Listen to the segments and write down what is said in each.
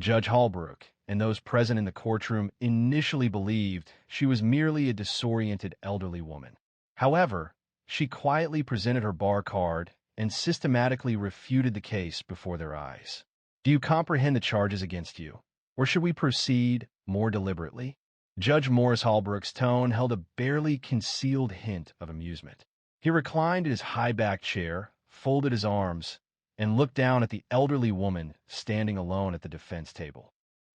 Judge Holbrook and those present in the courtroom initially believed she was merely a disoriented elderly woman. However, she quietly presented her bar card and systematically refuted the case before their eyes. Do you comprehend the charges against you, or should we proceed more deliberately? Judge Morris Holbrook's tone held a barely concealed hint of amusement. He reclined in his high-backed chair, folded his arms, and looked down at the elderly woman standing alone at the defense table.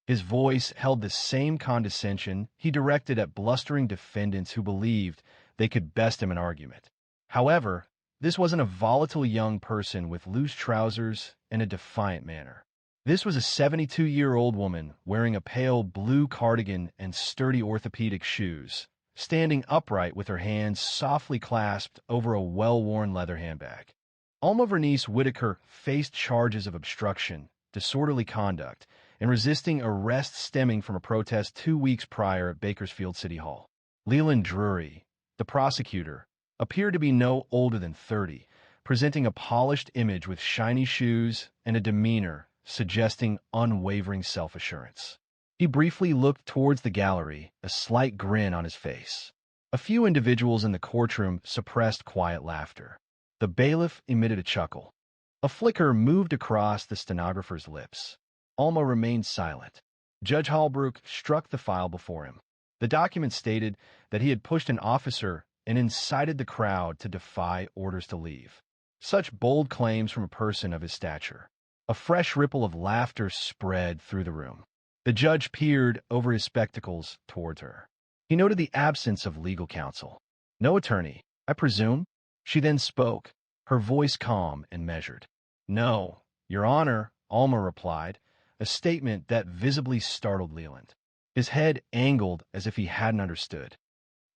His voice held the same condescension he directed at blustering defendants who believed they could best him in argument. However, this wasn't a volatile young person with loose trousers and a defiant manner. This was a 72-year-old woman wearing a pale blue cardigan and sturdy orthopedic shoes, standing upright with her hands softly clasped over a well-worn leather handbag. Alma Vernice Whitaker faced charges of obstruction, disorderly conduct, and resisting arrest stemming from a protest 2 weeks prior at Bakersfield City Hall. Leland Drury, the prosecutor, appeared to be no older than 30, presenting a polished image with shiny shoes and a demeanor suggesting unwavering self-assurance. He briefly looked towards the gallery, a slight grin on his face. A few individuals in the courtroom suppressed quiet laughter. The bailiff emitted a chuckle. A flicker moved across the stenographer's lips. Alma remained silent. Judge Holbrook struck the file before him. The document stated that he had pushed an officer and incited the crowd to defy orders to leave. Such bold claims from a person of his stature. A fresh ripple of laughter spread through the room. The judge peered over his spectacles towards her. He noted the absence of legal counsel. No attorney, I presume? She then spoke, her voice calm and measured. No, Your Honor, Alma replied, a statement that visibly startled Leland. His head angled as if he hadn't understood.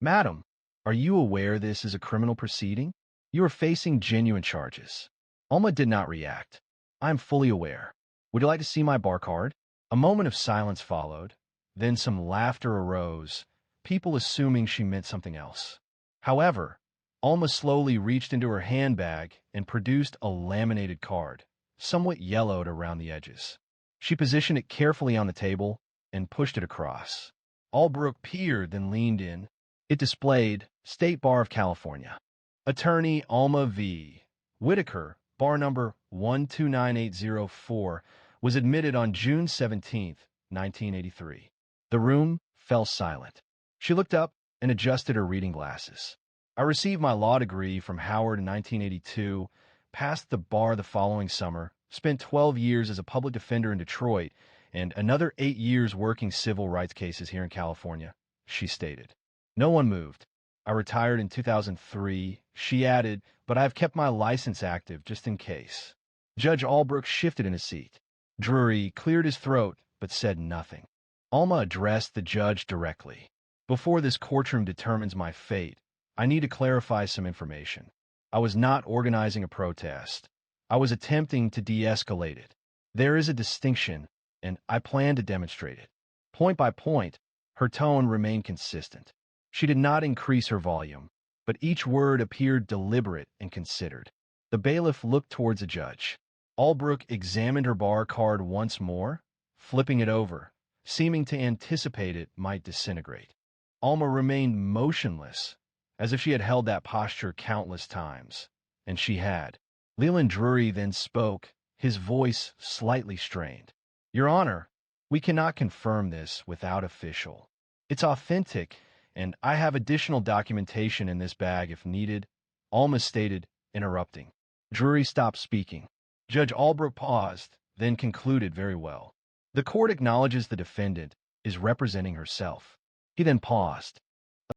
Madam, are you aware this is a criminal proceeding? You are facing genuine charges. Alma did not react. I am fully aware. Would you like to see my bar card? A moment of silence followed. Then some laughter arose, people assuming she meant something else. However, Alma slowly reached into her handbag and produced a laminated card, somewhat yellowed around the edges. She positioned it carefully on the table and pushed it across. Holbrook peered, then leaned in. It displayed State Bar of California. Attorney Alma V. Whitaker, bar number 129804, was admitted on June 17, 1983. The room fell silent. She looked up and adjusted her reading glasses. I received my law degree from Howard in 1982, passed the bar the following summer, spent 12 years as a public defender in Detroit, and another 8 years working civil rights cases here in California, she stated. No one moved. I retired in 2003, she added, but I have kept my license active just in case. Judge Holbrook shifted in his seat. Drury cleared his throat, but said nothing. Alma addressed the judge directly. Before this courtroom determines my fate, I need to clarify some information. I was not organizing a protest. I was attempting to de-escalate it. There is a distinction, and I plan to demonstrate it. Point by point, her tone remained consistent. She did not increase her volume, but each word appeared deliberate and considered. The bailiff looked towards the judge. Holbrook examined her bar card once more, flipping it over, seeming to anticipate it might disintegrate. Alma remained motionless, as if she had held that posture countless times, and she had. Leland Drury then spoke, his voice slightly strained. Your Honor, we cannot confirm this without official. It's authentic, and I have additional documentation in this bag if needed, Alma stated, interrupting. Drury stopped speaking. Judge Holbrook paused, then concluded very well. The court acknowledges the defendant is representing herself. He then paused.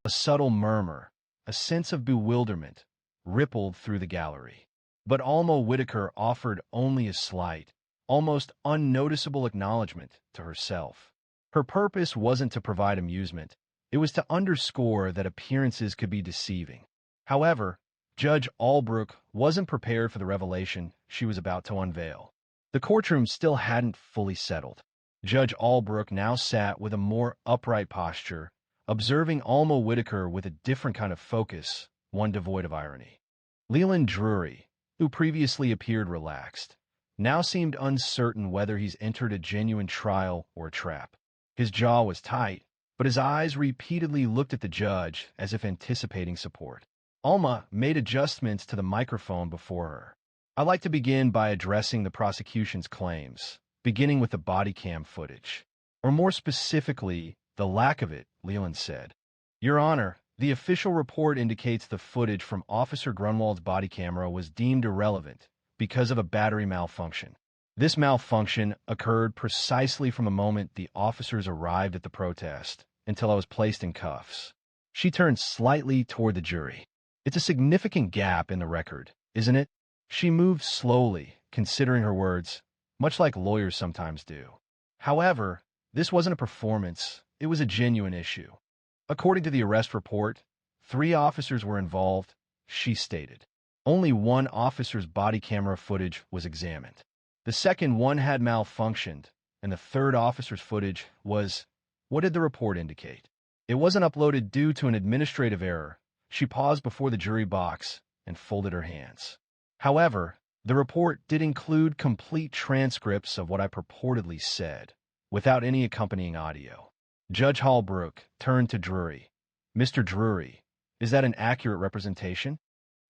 A subtle murmur, a sense of bewilderment, rippled through the gallery. But Alma Whitaker offered only a slight, almost unnoticeable acknowledgement to herself. Her purpose wasn't to provide amusement. It was to underscore that appearances could be deceiving. However, Judge Holbrook wasn't prepared for the revelation she was about to unveil. The courtroom still hadn't fully settled. Judge Holbrook now sat with a more upright posture, observing Alma Whitaker with a different kind of focus, one devoid of irony. Leland Drury, who previously appeared relaxed, now seemed uncertain whether he's entered a genuine trial or a trap. His jaw was tight, but his eyes repeatedly looked at the judge as if anticipating support. Alma made adjustments to the microphone before her. I'd like to begin by addressing the prosecution's claims, beginning with the body cam footage. Or more specifically, the lack of it, Leland said. Your Honor, the official report indicates the footage from Officer Grunwald's body camera was deemed irrelevant because of a battery malfunction. This malfunction occurred precisely from the moment the officers arrived at the protest until I was placed in cuffs. She turned slightly toward the jury. It's a significant gap in the record, isn't it? She moved slowly, considering her words, much like lawyers sometimes do. However, this wasn't a performance, it was a genuine issue. According to the arrest report, 3 officers were involved, she stated. Only one officer's body camera footage was examined. The second one had malfunctioned, and the third officer's footage was, what did the report indicate? It wasn't uploaded due to an administrative error. She paused before the jury box and folded her hands. However, the report did include complete transcripts of what I purportedly said, without any accompanying audio. Judge Holbrook turned to Drury. Mr. Drury, is that an accurate representation?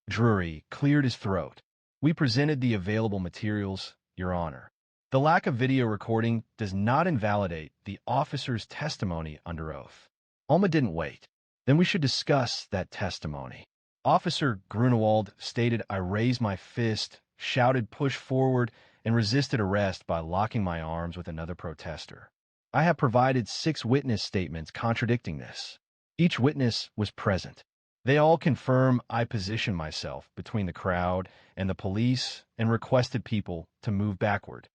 Drury cleared his throat. We presented the available materials, Your Honor. The lack of video recording does not invalidate the officer's testimony under oath. Alma didn't wait. Then we should discuss that testimony. Officer Grunewald stated I raised my fist, shouted push forward, and resisted arrest by locking my arms with another protester. I have provided 6 witness statements contradicting this. Each witness was present. They all confirm I positioned myself between the crowd and the police and requested people to move backward.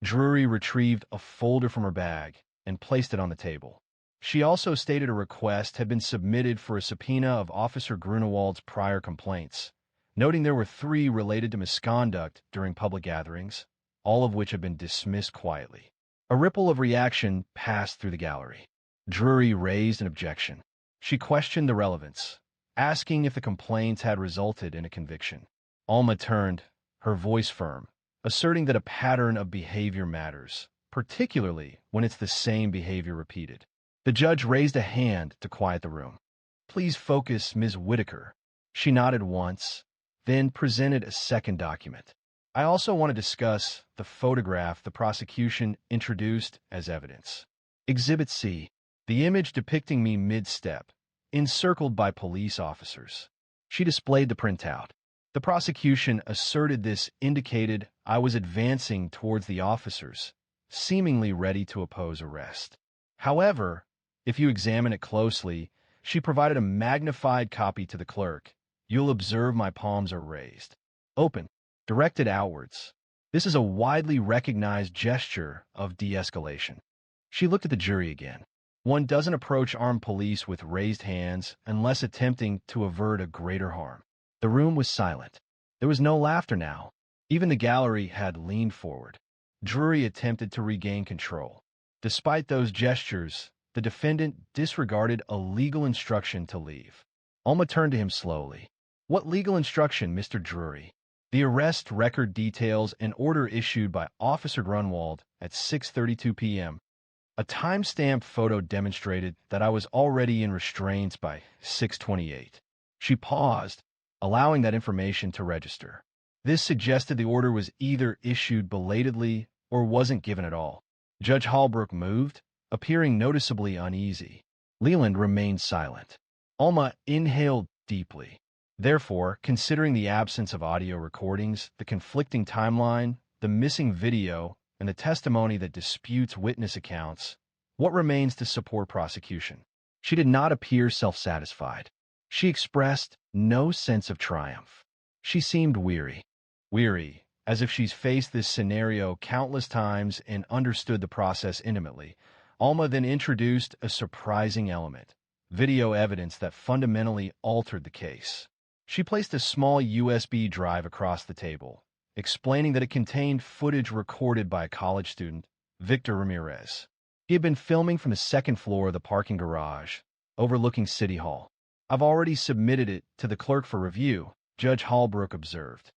Drury retrieved a folder from her bag and placed it on the table. She also stated a request had been submitted for a subpoena of Officer Grunewald's prior complaints, noting there were 3 related to misconduct during public gatherings, all of which had been dismissed quietly. A ripple of reaction passed through the gallery. Drury raised an objection. She questioned the relevance, asking if the complaints had resulted in a conviction. Alma turned, her voice firm, asserting that a pattern of behavior matters, particularly when it's the same behavior repeated. The judge raised a hand to quiet the room. Please focus, Ms. Whitaker. She nodded once, then presented a second document. I also want to discuss the photograph the prosecution introduced as evidence. Exhibit C, the image depicting me mid-step, encircled by police officers. She displayed the printout. The prosecution asserted this indicated I was advancing towards the officers, seemingly ready to oppose arrest. However, if you examine it closely, she provided a magnified copy to the clerk. You'll observe my palms are raised, open, directed outwards. This is a widely recognized gesture of de-escalation. She looked at the jury again. One doesn't approach armed police with raised hands unless attempting to avert a greater harm. The room was silent. There was no laughter now. Even the gallery had leaned forward. Drury attempted to regain control. Despite those gestures, the defendant disregarded a legal instruction to leave. Alma turned to him slowly. What legal instruction, Mr. Drury? The arrest record details an order issued by Officer Grunwald at 6:32 p.m. A time-stamped photo demonstrated that I was already in restraints by 6:28. She paused, allowing that information to register. This suggested the order was either issued belatedly or wasn't given at all. Judge Holbrook moved, appearing noticeably uneasy. Leland remained silent. Alma inhaled deeply. Therefore, considering the absence of audio recordings, the conflicting timeline, the missing video, and the testimony that disputes witness accounts, what remains to support prosecution? She did not appear self-satisfied. She expressed no sense of triumph. She seemed weary. Weary, as if she's faced this scenario countless times and understood the process intimately. Alma then introduced a surprising element, video evidence that fundamentally altered the case. She placed a small USB drive across the table, explaining that it contained footage recorded by a college student, Victor Ramirez. He had been filming from the second floor of the parking garage, overlooking City Hall. I've already submitted it to the clerk for review, Judge Holbrook observed.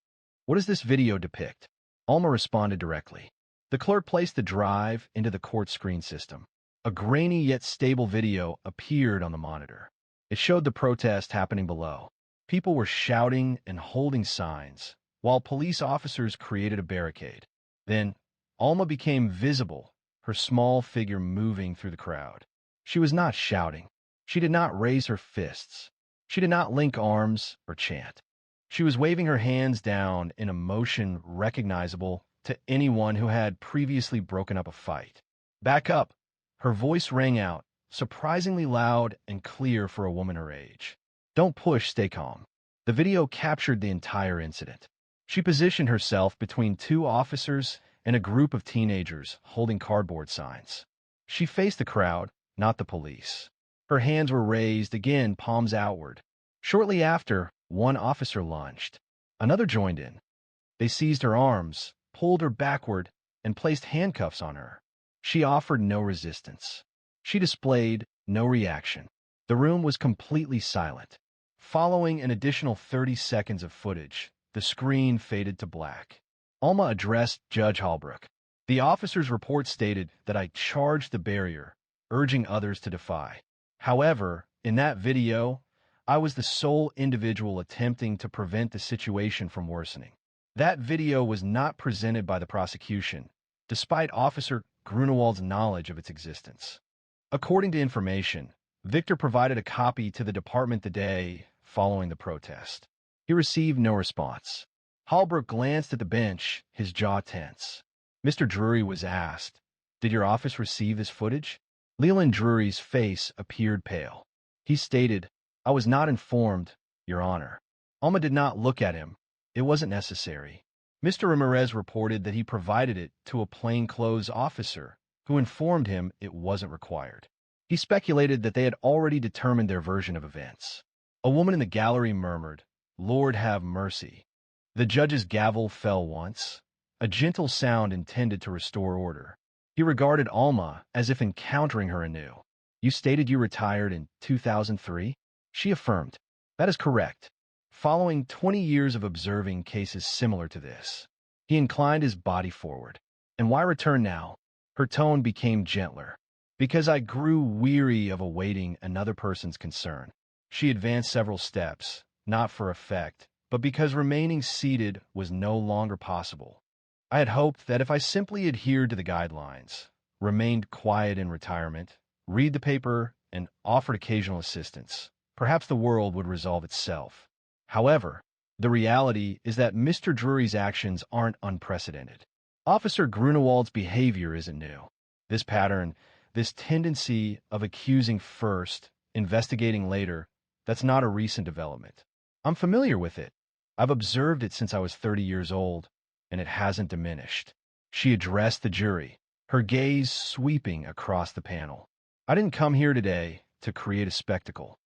What does this video depict? Alma responded directly. The clerk placed the drive into the court screen system. A grainy yet stable video appeared on the monitor. It showed the protest happening below. People were shouting and holding signs, while police officers created a barricade. Then, Alma became visible, her small figure moving through the crowd. She was not shouting. She did not raise her fists. She did not link arms or chant. She was waving her hands down in a motion recognizable to anyone who had previously broken up a fight. "Back up!" Her voice rang out, surprisingly loud and clear for a woman her age. "Don't push, stay calm." The video captured the entire incident. She positioned herself between two officers and a group of teenagers holding cardboard signs. She faced the crowd, not the police. Her hands were raised, again palms outward. Shortly after, one officer lunged. Another joined in. They seized her arms, pulled her backward, and placed handcuffs on her. She offered no resistance. She displayed no reaction. The room was completely silent. Following an additional 30 seconds of footage, the screen faded to black. Alma addressed Judge Holbrook. "The officer's report stated that I charged the barrier, urging others to defy. However, in that video, I was the sole individual attempting to prevent the situation from worsening. That video was not presented by the prosecution, despite Officer Grunewald's knowledge of its existence." According to information, Victor provided a copy to the department the day following the protest. He received no response. Holbrook glanced at the bench, his jaw tense. Mr. Drury was asked, "Did your office receive this footage?" Leland Drury's face appeared pale. He stated, "I was not informed, Your Honor." Alma did not look at him. It wasn't necessary. Mr. Ramirez reported that he provided it to a plainclothes officer, who informed him it wasn't required. He speculated that they had already determined their version of events. A woman in the gallery murmured, "Lord have mercy." The judge's gavel fell once, a gentle sound intended to restore order. He regarded Alma as if encountering her anew. "You stated you retired in 2003? She affirmed, "That is correct." Following 20 years of observing cases similar to this, he inclined his body forward. "And why return now?" Her tone became gentler. "Because I grew weary of awaiting another person's concern." She advanced several steps, not for effect, but because remaining seated was no longer possible. "I had hoped that if I simply adhered to the guidelines, remained quiet in retirement, read the paper, and offered occasional assistance, perhaps the world would resolve itself. However, the reality is that Mr. Drury's actions aren't unprecedented. Officer Grunewald's behavior isn't new. This pattern, this tendency of accusing first, investigating later, that's not a recent development. I'm familiar with it. I've observed it since I was 30 years old, and it hasn't diminished." She addressed the jury, her gaze sweeping across the panel. "I didn't come here today to create a spectacle.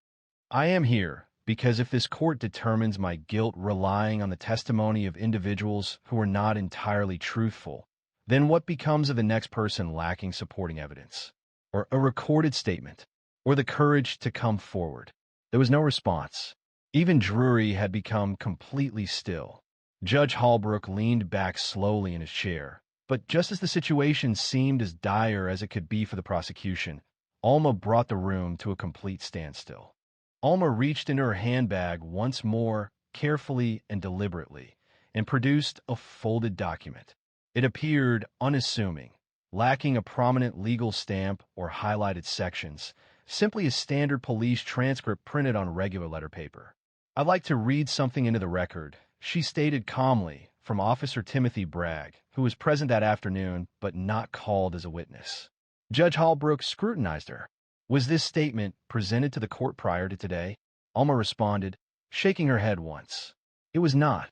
I am here because if this court determines my guilt relying on the testimony of individuals who are not entirely truthful, then what becomes of the next person lacking supporting evidence, or a recorded statement, or the courage to come forward?" There was no response. Even Drury had become completely still. Judge Holbrook leaned back slowly in his chair, but just as the situation seemed as dire as it could be for the prosecution, Alma brought the room to a complete standstill. Alma reached into her handbag once more, carefully and deliberately, and produced a folded document. It appeared unassuming, lacking a prominent legal stamp or highlighted sections, simply a standard police transcript printed on regular letter paper. "I'd like to read something into the record," she stated calmly, from Officer Timothy Bragg, who was present that afternoon but not called as a witness. Judge Holbrook scrutinized her. "Was this statement presented to the court prior to today?" Alma responded, shaking her head once. "It was not.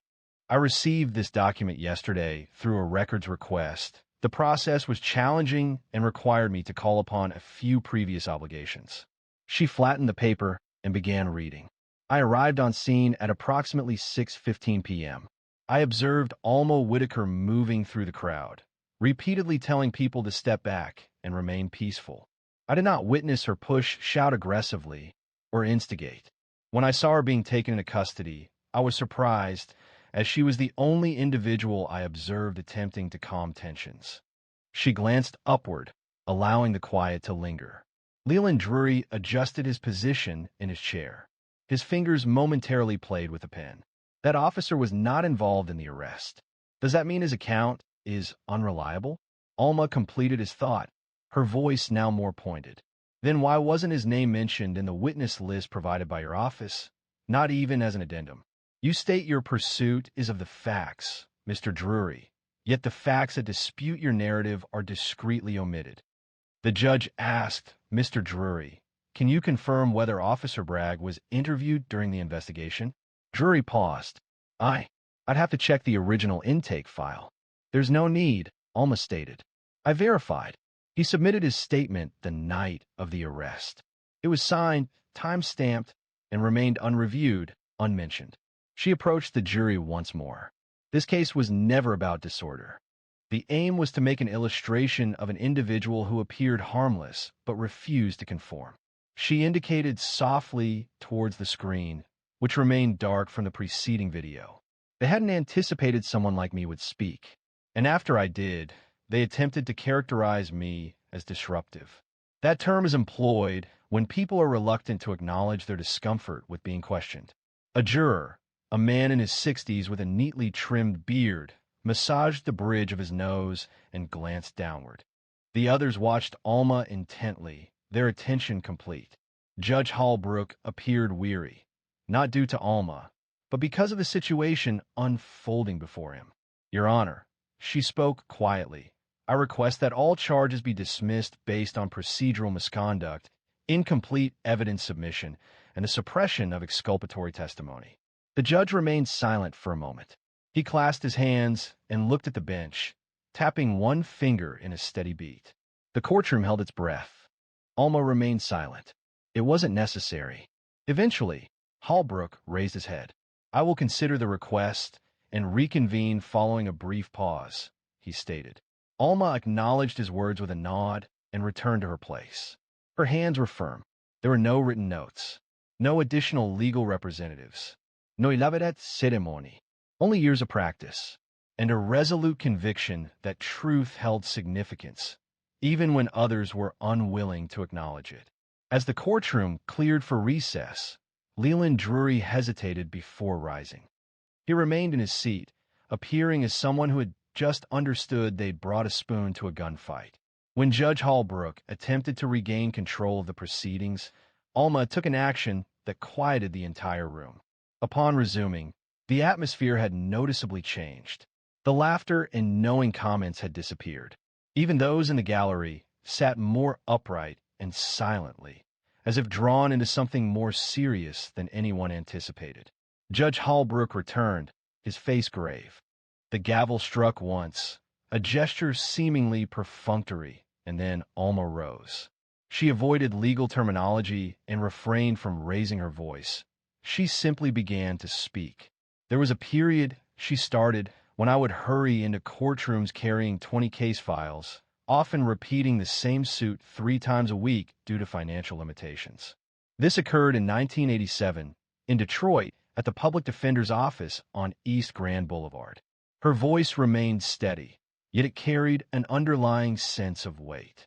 I received this document yesterday through a records request. The process was challenging and required me to call upon a few previous obligations." She flattened the paper and began reading. "I arrived on scene at approximately 6:15 p.m. I observed Alma Whitaker moving through the crowd, repeatedly telling people to step back and remain peaceful. I did not witness her shout aggressively, or instigate. When I saw her being taken into custody, I was surprised, as she was the only individual I observed attempting to calm tensions. She glanced upward, allowing the quiet to linger. Leland Drury adjusted his position in his chair. His fingers momentarily played with a pen. That officer was not involved in the arrest. Does that mean his account is unreliable? Alma completed his thought, her voice now more pointed. Then why wasn't his name mentioned in the witness list provided by your office? Not even as an addendum. You state your pursuit is of the facts, Mr. Drury, yet the facts that dispute your narrative are discreetly omitted. The judge asked, Mr. Drury, can you confirm whether Officer Bragg was interviewed during the investigation? Drury paused. I'd have to check the original intake file. There's no need, Alma stated. I verified. He submitted his statement the night of the arrest. It was signed, time-stamped, and remained unreviewed, unmentioned. She approached the jury once more. This case was never about disorder. The aim was to make an illustration of an individual who appeared harmless but refused to conform. She indicated softly towards the screen, which remained dark from the preceding video. They hadn't anticipated someone like me would speak, and after I did, they attempted to characterize me as disruptive. That term is employed when people are reluctant to acknowledge their discomfort with being questioned. A juror, a man in his 60s with a neatly trimmed beard, massaged the bridge of his nose and glanced downward. The others watched Alma intently, their attention complete. Judge Holbrook appeared weary, not due to Alma, but because of the situation unfolding before him. Your Honor, she spoke quietly. I request that all charges be dismissed based on procedural misconduct, incomplete evidence submission, and the suppression of exculpatory testimony. The judge remained silent for a moment. He clasped his hands and looked at the bench, tapping one finger in a steady beat. The courtroom held its breath. Alma remained silent. It wasn't necessary. Eventually, Holbrook raised his head. I will consider the request and reconvene following a brief pause, he stated. Alma acknowledged his words with a nod and returned to her place. Her hands were firm. There were no written notes, no additional legal representatives, no elaborate ceremony, only years of practice, and a resolute conviction that truth held significance, even when others were unwilling to acknowledge it. As the courtroom cleared for recess, Leland Drury hesitated before rising. He remained in his seat, appearing as someone who had just understood they'd brought a spoon to a gunfight. When Judge Holbrook attempted to regain control of the proceedings, Alma took an action that quieted the entire room. Upon resuming, the atmosphere had noticeably changed. The laughter and knowing comments had disappeared. Even those in the gallery sat more upright and silently, as if drawn into something more serious than anyone anticipated. Judge Holbrook returned, his face grave. The gavel struck once, a gesture seemingly perfunctory, and then Alma rose. She avoided legal terminology and refrained from raising her voice. She simply began to speak. There was a period, she started, when I would hurry into courtrooms carrying 20 case files, often repeating the same suit 3 times a week due to financial limitations. This occurred in 1987, in Detroit, at the Public Defender's office on East Grand Boulevard. Her voice remained steady, yet it carried an underlying sense of weight.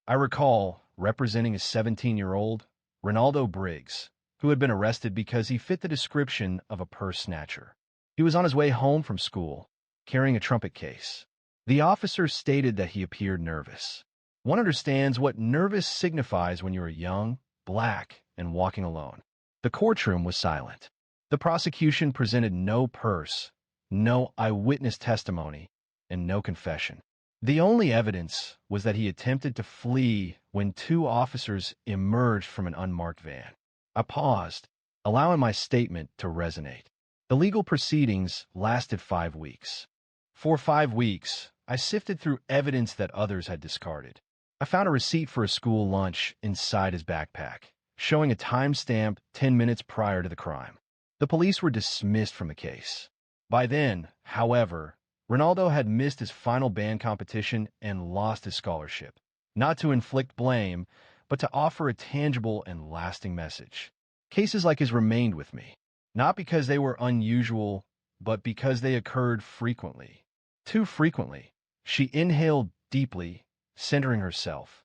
I recall representing a 17-year-old, Ronaldo Briggs, who had been arrested because he fit the description of a purse snatcher. He was on his way home from school, carrying a trumpet case. The officer stated that he appeared nervous. One understands what nervous signifies when you are young, black, and walking alone. The courtroom was silent. The prosecution presented no purse, no eyewitness testimony, and no confession. The only evidence was that he attempted to flee when 2 officers emerged from an unmarked van. I paused, allowing my statement to resonate. The legal proceedings lasted 5 weeks. For 5 weeks, I sifted through evidence that others had discarded. I found a receipt for a school lunch inside his backpack, showing a timestamp 10 minutes prior to the crime. The police were dismissed from the case. By then, however, Ronaldo had missed his final band competition and lost his scholarship. Not to inflict blame, but to offer a tangible and lasting message. Cases like his remained with me, not because they were unusual, but because they occurred frequently. Too frequently. She inhaled deeply, centering herself.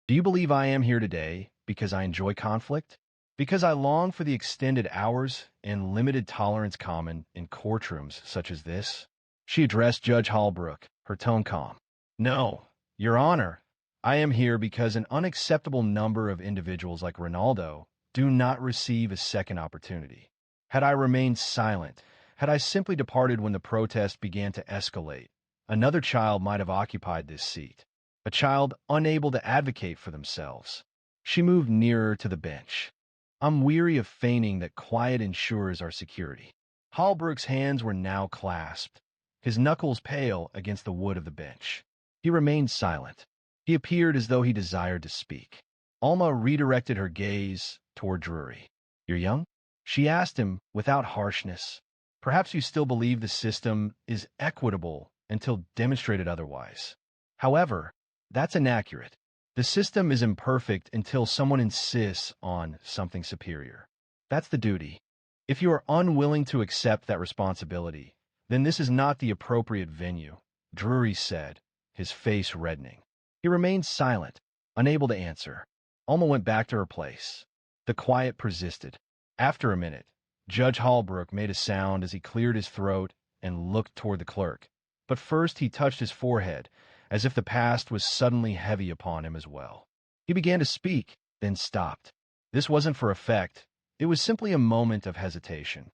Do you believe I am here today because I enjoy conflict? Because I long for the extended hours and limited tolerance common in courtrooms such as this? She addressed Judge Holbrook, her tone calm. No, Your Honor, I am here because an unacceptable number of individuals like Ronaldo do not receive a second opportunity. Had I remained silent, had I simply departed when the protest began to escalate, another child might have occupied this seat, a child unable to advocate for themselves. She moved nearer to the bench. I'm weary of feigning that quiet ensures our security. Holbrook's hands were now clasped, his knuckles pale against the wood of the bench. He remained silent. He appeared as though he desired to speak. Alma redirected her gaze toward Drury. You're young? She asked him without harshness. Perhaps you still believe the system is equitable until demonstrated otherwise. However, that's inaccurate. The system is imperfect until someone insists on something superior. That's the duty. If you are unwilling to accept that responsibility, then this is not the appropriate venue, Drury said, his face reddening. He remained silent, unable to answer. Alma went back to her place. The quiet persisted. After a minute, Judge Holbrook made a sound as he cleared his throat and looked toward the clerk. But first he touched his forehead, as if the past was suddenly heavy upon him as well. He began to speak, then stopped. This wasn't for effect. It was simply a moment of hesitation.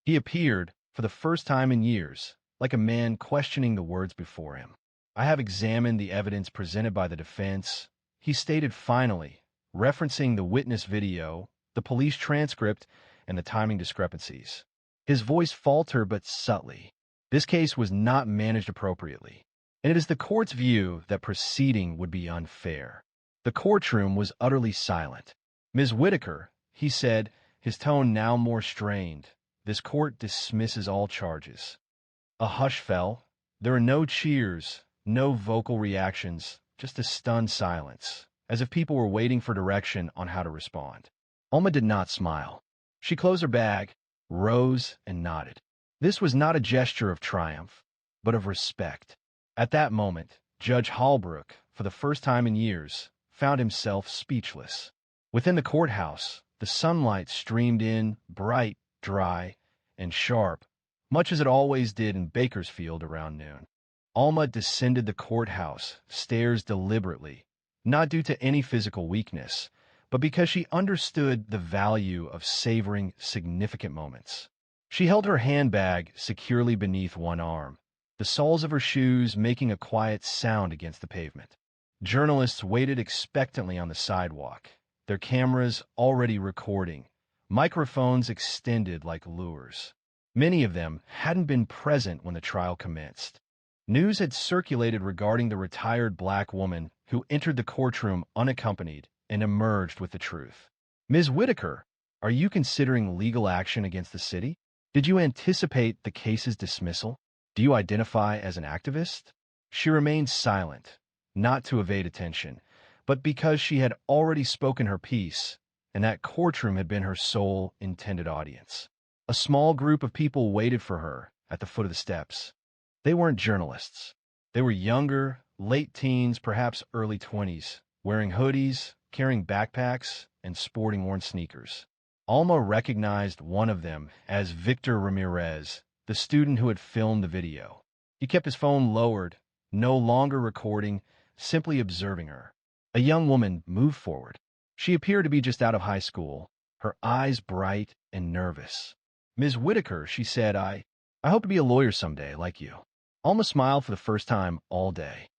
He appeared, for the first time in years, like a man questioning the words before him. I have examined the evidence presented by the defense, he stated finally, referencing the witness video, the police transcript, and the timing discrepancies. His voice faltered but subtly. This case was not managed appropriately, and it is the court's view that proceeding would be unfair. The courtroom was utterly silent. Ms. Whitaker, he said, his tone now more strained, this court dismisses all charges. A hush fell. There were no cheers, no vocal reactions, just a stunned silence, as if people were waiting for direction on how to respond. Alma did not smile. She closed her bag, rose, and nodded. This was not a gesture of triumph, but of respect. At that moment, Judge Holbrook, for the first time in years, found himself speechless. Within the courthouse, the sunlight streamed in, bright, dry, and sharp, much as it always did in Bakersfield around noon. Alma descended the courthouse stairs deliberately, not due to any physical weakness, but because she understood the value of savoring significant moments. She held her handbag securely beneath one arm, the soles of her shoes making a quiet sound against the pavement. Journalists waited expectantly on the sidewalk, their cameras already recording, microphones extended like lures. Many of them hadn't been present when the trial commenced. News had circulated regarding the retired black woman who entered the courtroom unaccompanied and emerged with the truth. Ms. Whitaker, are you considering legal action against the city? Did you anticipate the case's dismissal? Do you identify as an activist? She remained silent, not to evade attention, but because she had already spoken her piece, and that courtroom had been her sole intended audience. A small group of people waited for her at the foot of the steps. They weren't journalists. They were younger, late teens, perhaps early 20s, wearing hoodies, carrying backpacks, and sporting worn sneakers. Alma recognized one of them as Victor Ramirez, the student who had filmed the video. He kept his phone lowered, no longer recording, simply observing her. A young woman moved forward. She appeared to be just out of high school, her eyes bright and nervous. Ms. Whitaker, she said, I hope to be a lawyer someday, like you. Alma smiled for the first time all day.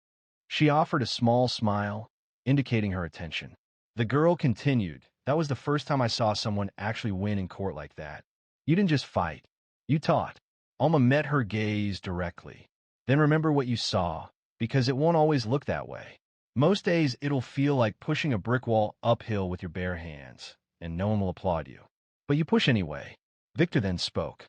She offered a small smile, indicating her attention. The girl continued, that was the first time I saw someone actually win in court like that. You didn't just fight. You taught. Alma met her gaze directly. Then remember what you saw, because it won't always look that way. Most days it'll feel like pushing a brick wall uphill with your bare hands, and no one will applaud you. But you push anyway. Victor then spoke.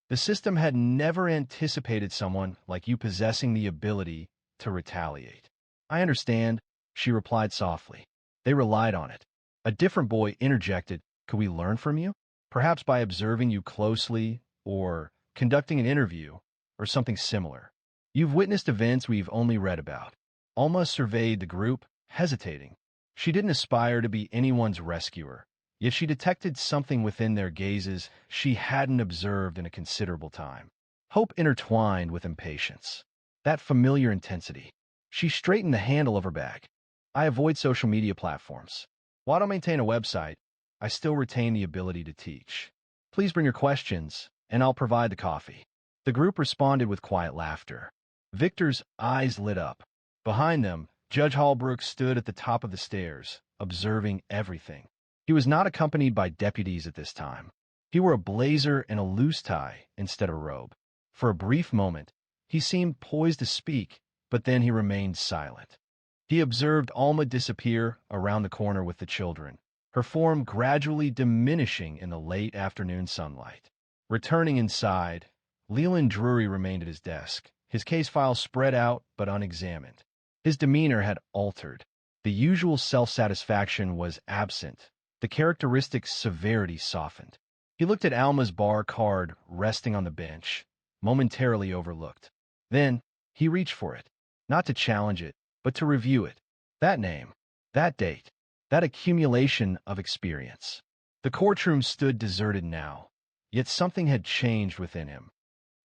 The system had never anticipated someone like you possessing the ability to retaliate. I understand, she replied softly. They relied on it. A different boy interjected, could we learn from you? Perhaps by observing you closely, or conducting an interview, or something similar. You've witnessed events we've only read about. Alma surveyed the group, hesitating. She didn't aspire to be anyone's rescuer, yet she detected something within their gazes she hadn't observed in a considerable time. Hope intertwined with impatience. That familiar intensity. She straightened the handle of her bag. I avoid social media platforms. While I don't maintain a website, I still retain the ability to teach. Please bring your questions, and I'll provide the coffee. The group responded with quiet laughter. Victor's eyes lit up. Behind them, Judge Holbrook stood at the top of the stairs, observing everything. He was not accompanied by deputies at this time. He wore a blazer and a loose tie instead of a robe. For a brief moment, he seemed poised to speak, but then he remained silent. He observed Alma disappear around the corner with the children, her form gradually diminishing in the late afternoon sunlight. Returning inside, Leland Drury remained at his desk, his case file spread out but unexamined. His demeanor had altered. The usual self-satisfaction was absent. The characteristic severity softened. He looked at Alma's bar card resting on the bench, momentarily overlooked. Then, he reached for it, not to challenge it, but to review it. That name, that date, that accumulation of experience. The courtroom stood deserted now, yet something had changed within him.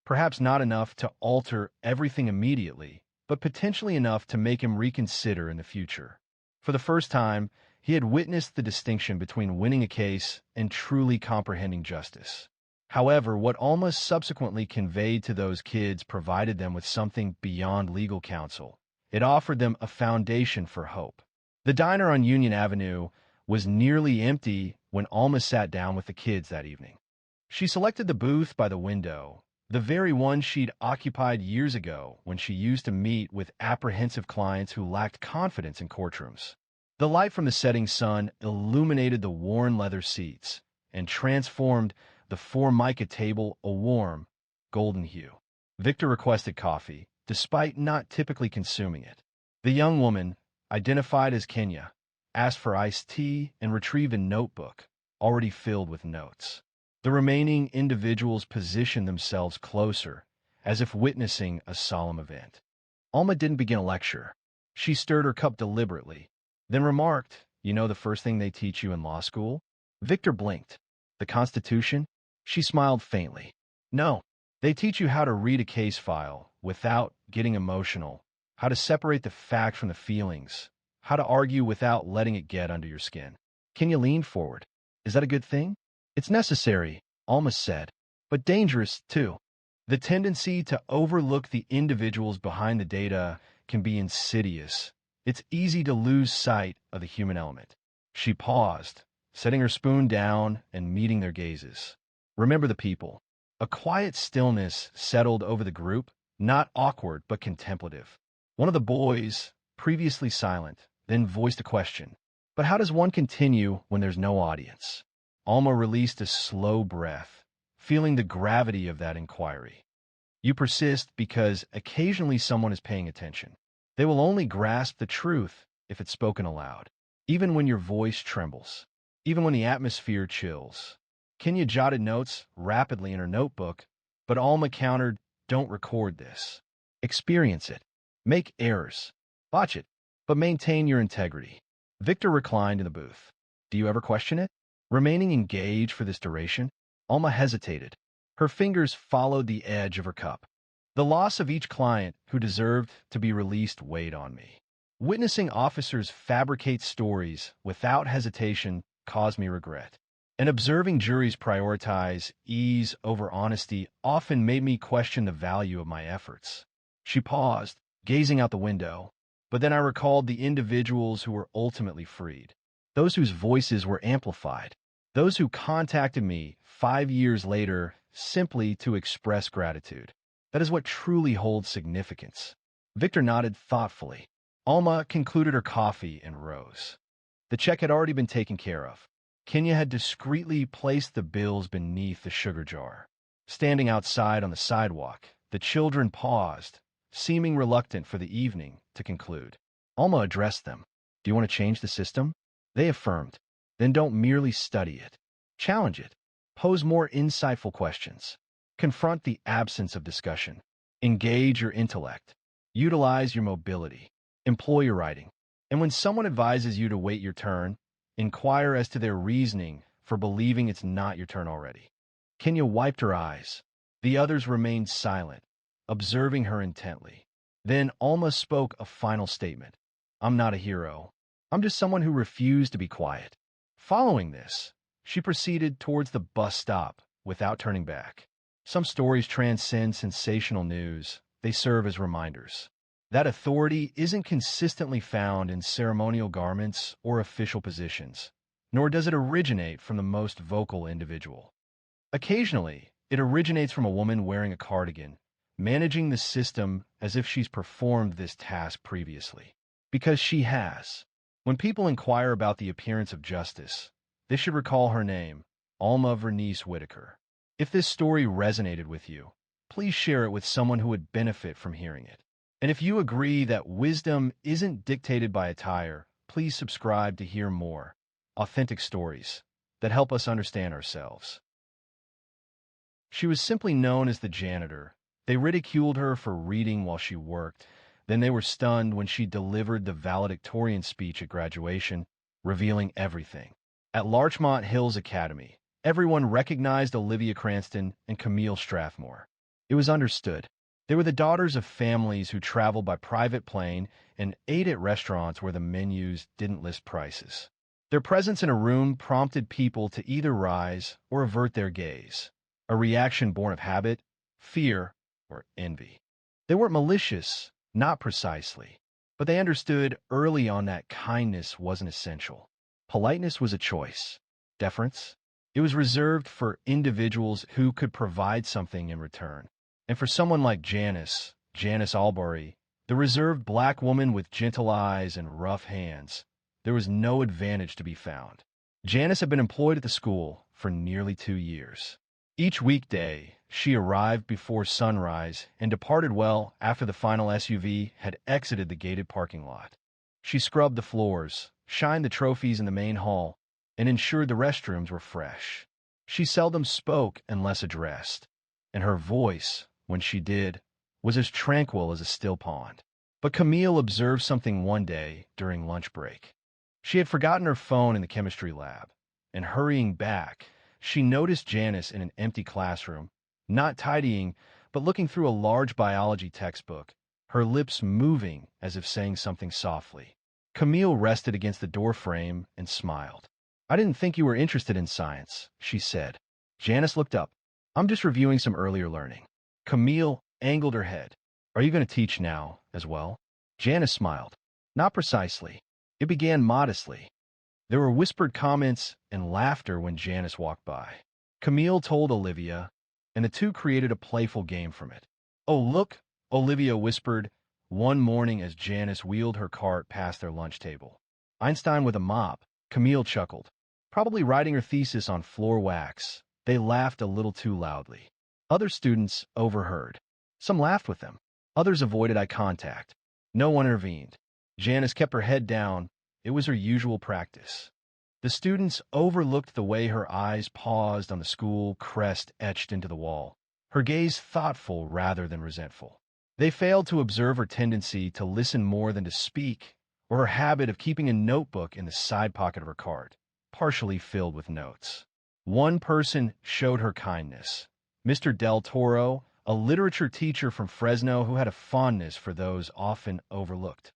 Perhaps not enough to alter everything immediately, but potentially enough to make him reconsider in the future. For the first time, he had witnessed the distinction between winning a case and truly comprehending justice. However, what Alma subsequently conveyed to those kids provided them with something beyond legal counsel. It offered them a foundation for hope. The diner on Union Avenue was nearly empty when Alma sat down with the kids that evening. She selected the booth by the window, the very one she'd occupied years ago when she used to meet with apprehensive clients who lacked confidence in courtrooms. The light from the setting sun illuminated the worn leather seats and transformed the Formica table a warm, golden hue. Victor requested coffee, despite not typically consuming it. The young woman, identified as Kenya, asked for iced tea and retrieved a notebook, already filled with notes. The remaining individuals positioned themselves closer, as if witnessing a solemn event. Alma didn't begin a lecture. She stirred her cup deliberately, then remarked, "You know the first thing they teach you in law school?" Victor blinked. "The Constitution?" She smiled faintly. "No, they teach you how to read a case file without getting emotional, how to separate the fact from the feelings, how to argue without letting it get under your skin." Kenya leaned forward. "Is that a good thing?" "It's necessary," Alma said, "but dangerous, too. The tendency to overlook the individuals behind the data can be insidious. It's easy to lose sight of the human element." She paused, setting her spoon down and meeting their gazes. "Remember the people." A quiet stillness settled over the group, not awkward but contemplative. One of the boys, previously silent, then voiced a question. "But how does one continue when there's no audience?" Alma released a slow breath, feeling the gravity of that inquiry. "You persist because occasionally someone is paying attention. They will only grasp the truth if it's spoken aloud, even when your voice trembles, even when the atmosphere chills." Kenya jotted notes rapidly in her notebook, but Alma countered, "Don't record this. Experience it. Make errors. Botch it, but maintain your integrity." Victor reclined in the booth. "Do you ever question it?" Remaining engaged for this duration, Alma hesitated. Her fingers followed the edge of her cup. "The loss of each client who deserved to be released weighed on me. Witnessing officers fabricate stories without hesitation caused me regret. And observing juries prioritize ease over honesty often made me question the value of my efforts." She paused, gazing out the window, but then I recalled the individuals who were ultimately freed, those whose voices were amplified, those who contacted me 5 years later simply to express gratitude. That is what truly holds significance. Victor nodded thoughtfully. Alma concluded her coffee and rose. The check had already been taken care of. Kenya had discreetly placed the bills beneath the sugar jar. Standing outside on the sidewalk, the children paused, seeming reluctant for the evening to conclude. Alma addressed them. "Do you want to change the system?" They affirmed. "Then don't merely study it. Challenge it. Pose more insightful questions. Confront the absence of discussion. Engage your intellect. Utilize your mobility. Employ your writing. And when someone advises you to wait your turn, inquire as to their reasoning for believing it's not your turn already. Kenya wiped her eyes. The others remained silent, observing her intently. Then Alma spoke a final statement. I'm not a hero. I'm just someone who refused to be quiet. Following this, she proceeded towards the bus stop without turning back. Some stories transcend sensational news. They serve as reminders. That authority isn't consistently found in ceremonial garments or official positions, nor does it originate from the most vocal individual. Occasionally, it originates from a woman wearing a cardigan, managing the system as if she's performed this task previously. Because she has. When people inquire about the appearance of justice, they should recall her name, Alma Vernice Whitaker. If this story resonated with you, please share it with someone who would benefit from hearing it. And if you agree that wisdom isn't dictated by attire, please subscribe to hear more authentic stories that help us understand ourselves. She was simply known as the janitor. They ridiculed her for reading while she worked. Then they were stunned when she delivered the valedictorian speech at graduation, revealing everything. At Larchmont Hills Academy, everyone recognized Olivia Cranston and Camille Strathmore. It was understood. They were the daughters of families who traveled by private plane and ate at restaurants where the menus didn't list prices. Their presence in a room prompted people to either rise or avert their gaze, a reaction born of habit, fear, or envy. They weren't malicious, not precisely, but they understood early on that kindness wasn't essential. Politeness was a choice. Deference? It was reserved for individuals who could provide something in return. And for someone like Janice Albury, the reserved black woman with gentle eyes and rough hands, there was no advantage to be found. Janice had been employed at the school for nearly 2 years. Each weekday, she arrived before sunrise and departed well after the final SUV had exited the gated parking lot. She scrubbed the floors, shined the trophies in the main hall, and ensured the restrooms were fresh. She seldom spoke unless addressed, and her voice, when she did, was as tranquil as a still pond. But Camille observed something one day during lunch break. She had forgotten her phone in the chemistry lab, and hurrying back, she noticed Janice in an empty classroom, not tidying, but looking through a large biology textbook, her lips moving as if saying something softly. Camille rested against the doorframe and smiled. I didn't think you were interested in science, she said. Janice looked up. I'm just reviewing some earlier learning. Camille angled her head. Are you going to teach now, as well? Janice smiled. Not precisely. It began modestly. There were whispered comments and laughter when Janice walked by. Camille told Olivia, and the two created a playful game from it. Oh, look, Olivia whispered one morning as Janice wheeled her cart past their lunch table. Einstein with a mop, Camille chuckled. Probably writing her thesis on floor wax. They laughed a little too loudly. Other students overheard. Some laughed with them. Others avoided eye contact. No one intervened. Janice kept her head down. It was her usual practice. The students overlooked the way her eyes paused on the school crest etched into the wall, her gaze thoughtful rather than resentful. They failed to observe her tendency to listen more than to speak, or her habit of keeping a notebook in the side pocket of her cart, partially filled with notes. One person showed her kindness. Mr. Del Toro, a literature teacher from Fresno who had a fondness for those often overlooked.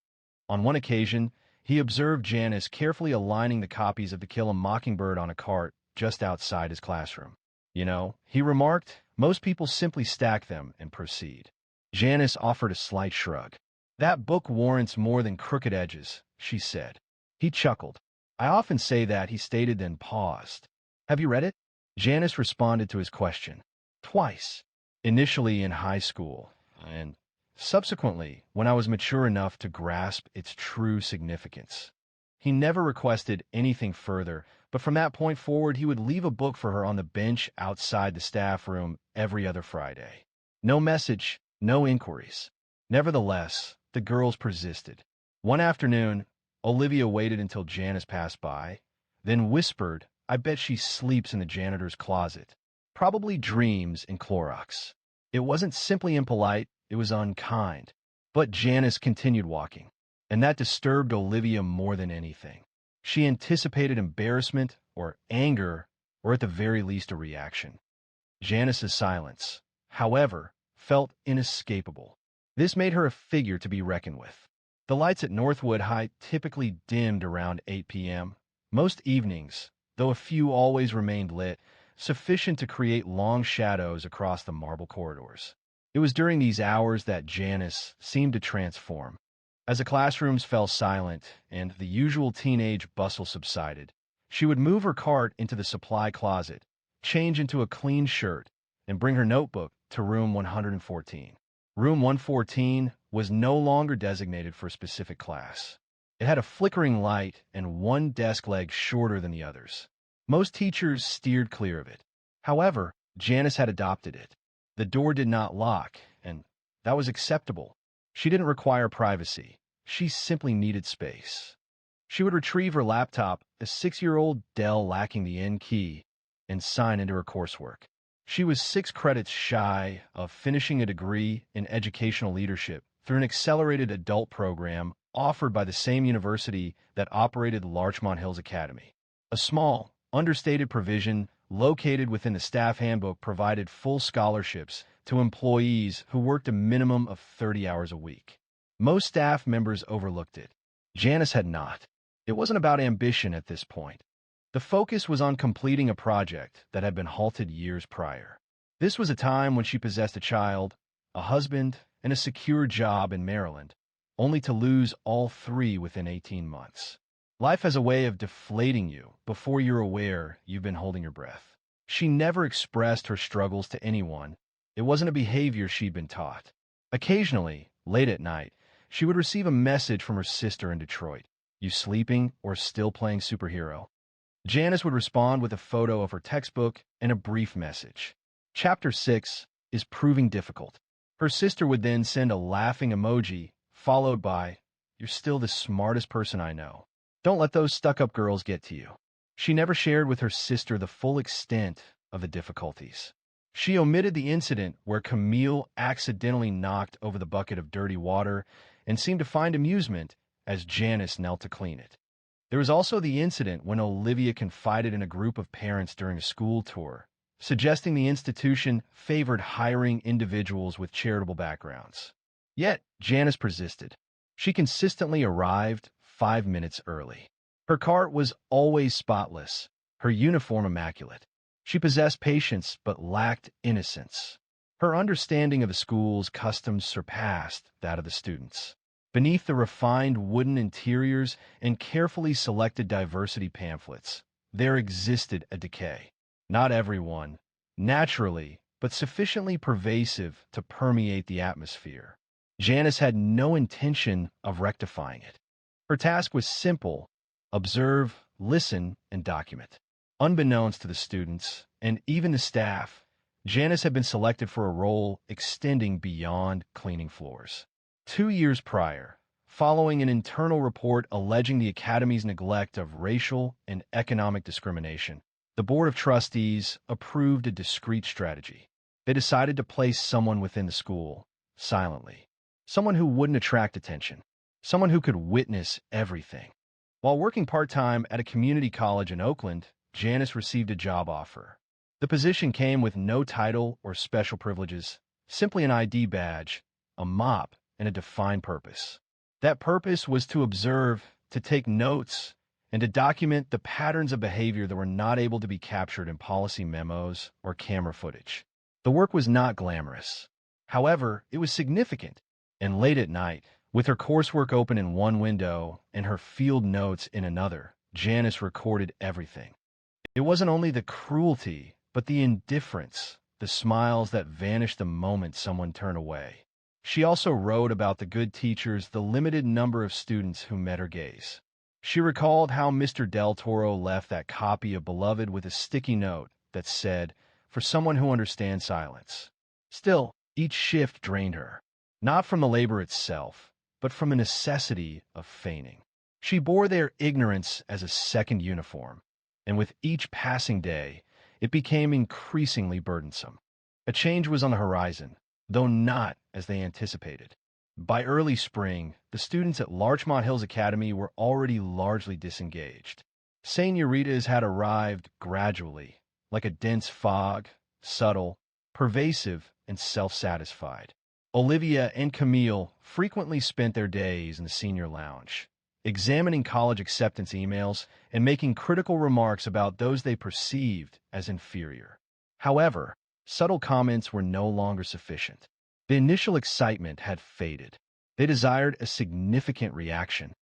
On one occasion, he observed Janice carefully aligning the copies of To Kill a Mockingbird on a cart just outside his classroom. You know, he remarked, most people simply stack them and proceed. Janice offered a slight shrug. That book warrants more than crooked edges, she said. He chuckled. I often say that, he stated, then paused. Have you read it? Janice responded to his question. Twice. Initially in high school, and subsequently when I was mature enough to grasp its true significance. He never requested anything further, but from that point forward he would leave a book for her on the bench outside the staff room every other Friday. No message, no inquiries. Nevertheless, the girls persisted. One afternoon, Olivia waited until Janice passed by, then whispered, I bet she sleeps in the janitor's closet. probably dreams in Clorox. It wasn't simply impolite, it was unkind. But Janice continued walking, and that disturbed Olivia more than anything. She anticipated embarrassment or anger, or at the very least a reaction. Janice's silence, however, felt inescapable. This made her a figure to be reckoned with. The lights at Northwood High typically dimmed around 8 p.m. Most evenings, though a few always remained lit, sufficient to create long shadows across the marble corridors. It was during these hours that Janice seemed to transform. As the classrooms fell silent and the usual teenage bustle subsided, she would move her cart into the supply closet, change into a clean shirt, and bring her notebook to room 114. Room 114 was no longer designated for a specific class. It had a flickering light and one desk leg shorter than the others. Most teachers steered clear of it. However, Janice had adopted it. The door did not lock, and that was acceptable. She didn't require privacy. She simply needed space. She would retrieve her laptop, a 6-year-old Dell lacking the N key, and sign into her coursework. She was 6 credits shy of finishing a degree in educational leadership through an accelerated adult program offered by the same university that operated Larchmont Hills Academy. A small, understated provision located within the staff handbook provided full scholarships to employees who worked a minimum of 30 hours a week. Most staff members overlooked it. Janice had not. It wasn't about ambition at this point. The focus was on completing a project that had been halted years prior. This was a time when she possessed a child, a husband, and a secure job in Maryland, only to lose all 3 within 18 months. Life has a way of deflating you before you're aware you've been holding your breath. She never expressed her struggles to anyone. It wasn't a behavior she'd been taught. Occasionally, late at night, she would receive a message from her sister in Detroit. You sleeping or still playing superhero? Janice would respond with a photo of her textbook and a brief message. Chapter 6 is proving difficult. Her sister would then send a laughing emoji, followed by, you're still the smartest person I know. Don't let those stuck-up girls get to you. She never shared with her sister the full extent of the difficulties. She omitted the incident where Camille accidentally knocked over the bucket of dirty water and seemed to find amusement as Janice knelt to clean it. There was also the incident when Olivia confided in a group of parents during a school tour, suggesting the institution favored hiring individuals with charitable backgrounds. Yet, Janice persisted. She consistently arrived 5 minutes early. Her cart was always spotless, her uniform immaculate. She possessed patience but lacked innocence. Her understanding of the school's customs surpassed that of the students. Beneath the refined wooden interiors and carefully selected diversity pamphlets, there existed a decay. Not everyone, naturally, but sufficiently pervasive to permeate the atmosphere. Janice had no intention of rectifying it. Her task was simple: observe, listen, and document. Unbeknownst to the students, and even the staff, Janice had been selected for a role extending beyond cleaning floors. 2 years prior, following an internal report alleging the Academy's neglect of racial and economic discrimination, the Board of Trustees approved a discreet strategy. They decided to place someone within the school, silently. Someone who wouldn't attract attention. Someone who could witness everything. While working part-time at a community college in Oakland, Janice received a job offer. The position came with no title or special privileges, simply an ID badge, a mop, and a defined purpose. That purpose was to observe, to take notes, and to document the patterns of behavior that were not able to be captured in policy memos or camera footage. The work was not glamorous. However, it was significant. And late at night, with her coursework open in one window and her field notes in another, Janice recorded everything. It wasn't only the cruelty, but the indifference, the smiles that vanished the moment someone turned away. She also wrote about the good teachers, the limited number of students who met her gaze. She recalled how Mr. Del Toro left that copy of Beloved with a sticky note that said, "For someone who understands silence." Still, each shift drained her, not from the labor itself, but from a necessity of feigning. She bore their ignorance as a second uniform, and with each passing day, it became increasingly burdensome. A change was on the horizon, though not as they anticipated. By early spring, the students at Larchmont Hills Academy were already largely disengaged. Señoritas had arrived gradually, like a dense fog, subtle, pervasive, and self-satisfied. Olivia and Camille frequently spent their days in the senior lounge, examining college acceptance emails and making critical remarks about those they perceived as inferior. However, subtle comments were no longer sufficient. The initial excitement had faded. They desired a significant reaction.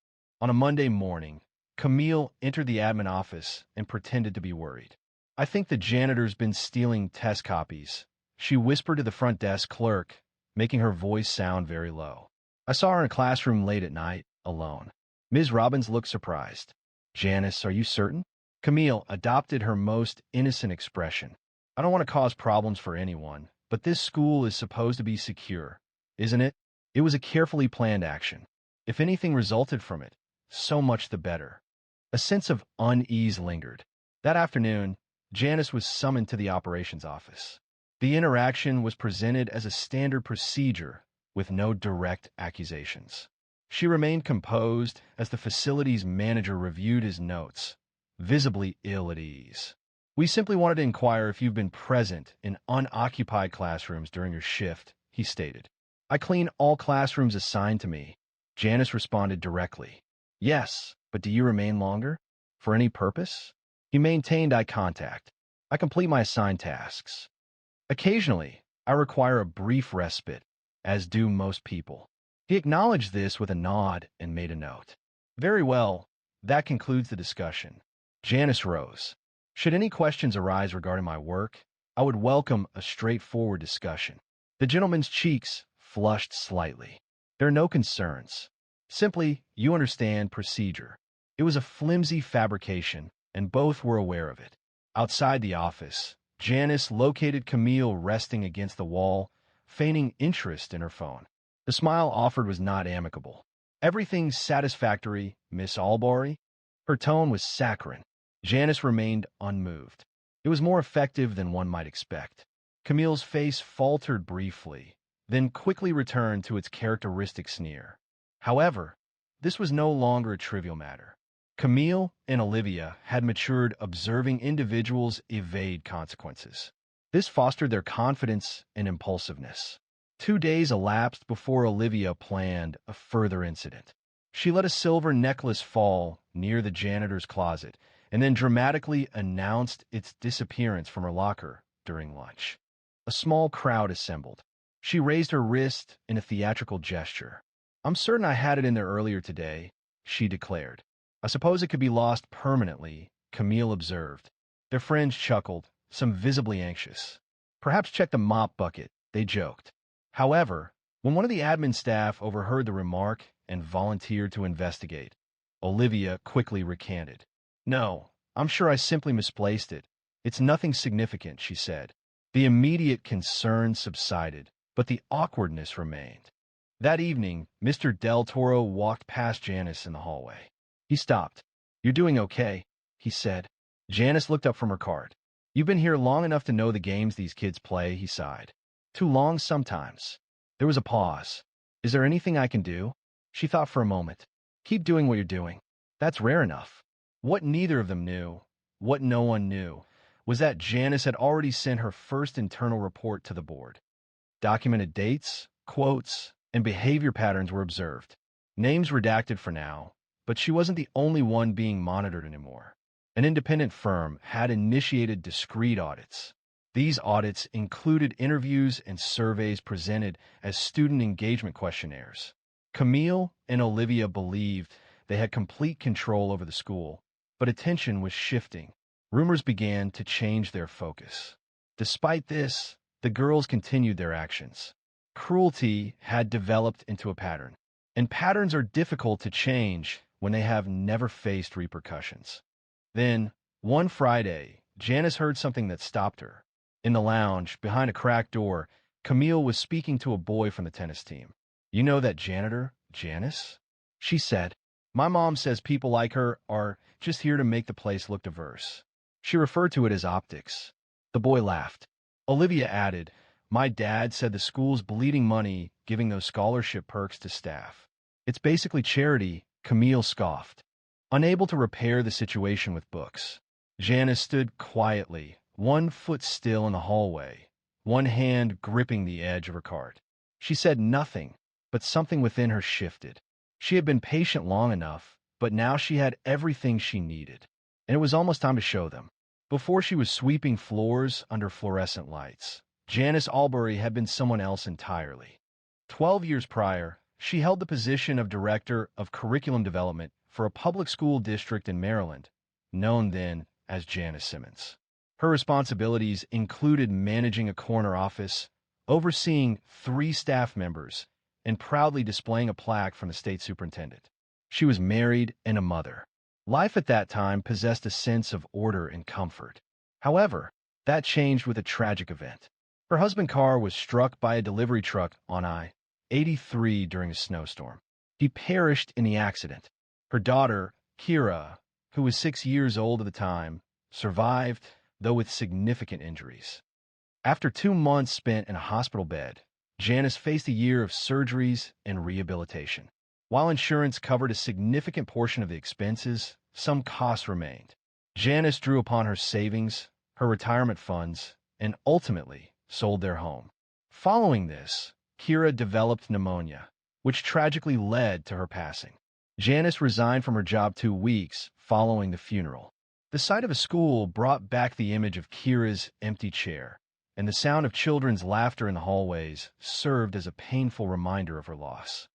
On a Monday morning, Camille entered the admin office and pretended to be worried. "I think the janitor's been stealing test copies," she whispered to the front desk clerk, making her voice sound very low. "I saw her in a classroom late at night, alone." Ms. Robbins looked surprised. "Janice, are you certain?" Camille adopted her most innocent expression. "I don't want to cause problems for anyone, but this school is supposed to be secure, isn't it?" It was a carefully planned action. If anything resulted from it, so much the better. A sense of unease lingered. That afternoon, Janice was summoned to the operations office. The interaction was presented as a standard procedure with no direct accusations. She remained composed as the facilities manager reviewed his notes, visibly ill at ease. "We simply wanted to inquire if you've been present in unoccupied classrooms during your shift," he stated. "I clean all classrooms assigned to me." Janice responded directly. "Yes, but do you remain longer? For any purpose?" He maintained eye contact. "I complete my assigned tasks. Occasionally, I require a brief respite, as do most people." He acknowledged this with a nod and made a note. "Very well, that concludes the discussion." Janice rose. "Should any questions arise regarding my work, I would welcome a straightforward discussion." The gentleman's cheeks flushed slightly. "There are no concerns. Simply, you understand procedure." It was a flimsy fabrication, and both were aware of it. Outside the office, Janice located Camille resting against the wall, feigning interest in her phone. The smile offered was not amicable. "Everything satisfactory, Miss Albury?" Her tone was saccharine. Janice remained unmoved. It was more effective than one might expect. Camille's face faltered briefly, then quickly returned to its characteristic sneer. However, this was no longer a trivial matter. Camille and Olivia had matured observing individuals evade consequences. This fostered their confidence and impulsiveness. 2 days elapsed before Olivia planned a further incident. She let a silver necklace fall near the janitor's closet and then dramatically announced its disappearance from her locker during lunch. A small crowd assembled. She raised her wrist in a theatrical gesture. "I'm certain I had it in there earlier today," she declared. "I suppose it could be lost permanently," Camille observed. Their friends chuckled, some visibly anxious. "Perhaps check the mop bucket," they joked. However, when one of the admin staff overheard the remark and volunteered to investigate, Olivia quickly recanted. "No, I'm sure I simply misplaced it. It's nothing significant," she said. The immediate concern subsided, but the awkwardness remained. That evening, Mr. Del Toro walked past Janice in the hallway. He stopped. "You're doing okay," he said. Janice looked up from her card. "You've been here long enough to know the games these kids play," he sighed. "Too long sometimes." There was a pause. "Is there anything I can do?" She thought for a moment. "Keep doing what you're doing. That's rare enough." What neither of them knew, what no one knew, was that Janice had already sent her first internal report to the board. Documented dates, quotes, and behavior patterns were observed. Names redacted for now, but she wasn't the only one being monitored anymore. An independent firm had initiated discrete audits. These audits included interviews and surveys presented as student engagement questionnaires. Camille and Olivia believed they had complete control over the school, but attention was shifting. Rumors began to change their focus. Despite this, the girls continued their actions. Cruelty had developed into a pattern, and patterns are difficult to change when they have never faced repercussions. Then, one Friday, Janice heard something that stopped her. In the lounge, behind a cracked door, Camille was speaking to a boy from the tennis team. "You know that janitor, Janice?" she said. "My mom says people like her are just here to make the place look diverse." She referred to it as optics. The boy laughed. Olivia added, "My dad said the school's bleeding money giving those scholarship perks to staff. It's basically charity." Camille scoffed. Unable to repair the situation with books, Janice stood quietly, 1 foot still in the hallway, one hand gripping the edge of her cart. She said nothing, but something within her shifted. She had been patient long enough, but now she had everything she needed, and it was almost time to show them. Before she was sweeping floors under fluorescent lights, Janice Albury had been someone else entirely. 12 years prior, she held the position of Director of Curriculum Development for a public school district in Maryland, known then as Janice Simmons. Her responsibilities included managing a corner office, overseeing 3 staff members, and proudly displaying a plaque from the state superintendent. She was married and a mother. Life at that time possessed a sense of order and comfort. However, that changed with a tragic event. Her husband Carr was struck by a delivery truck on I-83 during a snowstorm. He perished in the accident. Her daughter, Kira, who was 6 years old at the time, survived, though with significant injuries. After 2 months spent in a hospital bed, Janice faced a year of surgeries and rehabilitation. While insurance covered a significant portion of the expenses, some costs remained. Janice drew upon her savings, her retirement funds, and ultimately sold their home. Following this, Kira developed pneumonia, which tragically led to her passing. Janice resigned from her job 2 weeks following the funeral. The sight of a school brought back the image of Kira's empty chair, and the sound of children's laughter in the hallways served as a painful reminder of her loss.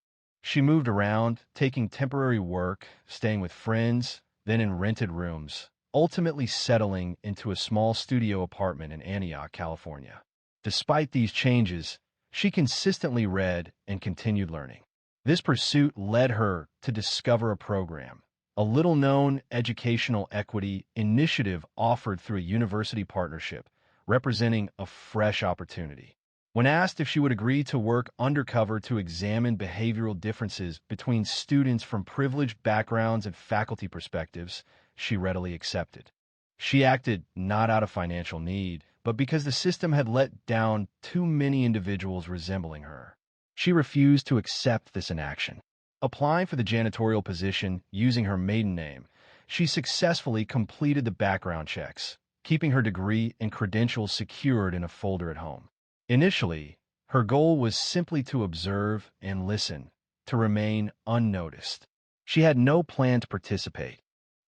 She moved around, taking temporary work, staying with friends, then in rented rooms, ultimately settling into a small studio apartment in Antioch, California. Despite these changes, she consistently read and continued learning. This pursuit led her to discover a program, a little-known educational equity initiative offered through a university partnership, representing a fresh opportunity. When asked if she would agree to work undercover to examine behavioral differences between students from privileged backgrounds and faculty perspectives, she readily accepted. She acted not out of financial need, but because the system had let down too many individuals resembling her. She refused to accept this inaction. Applying for the janitorial position using her maiden name, she successfully completed the background checks, keeping her degree and credentials secured in a folder at home. Initially, her goal was simply to observe and listen, to remain unnoticed. She had no plan to participate.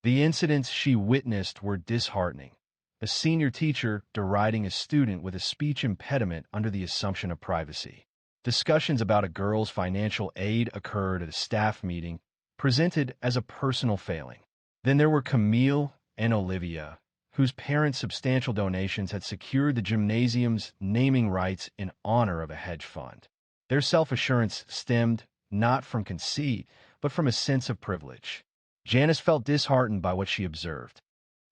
The incidents she witnessed were disheartening. A senior teacher deriding a student with a speech impediment under the assumption of privacy. Discussions about a girl's financial aid occurred at a staff meeting, presented as a personal failing. Then there were Camille and Olivia, whose parents' substantial donations had secured the gymnasium's naming rights in honor of a hedge fund. Their self-assurance stemmed not from conceit, but from a sense of privilege. Janice felt disheartened by what she observed.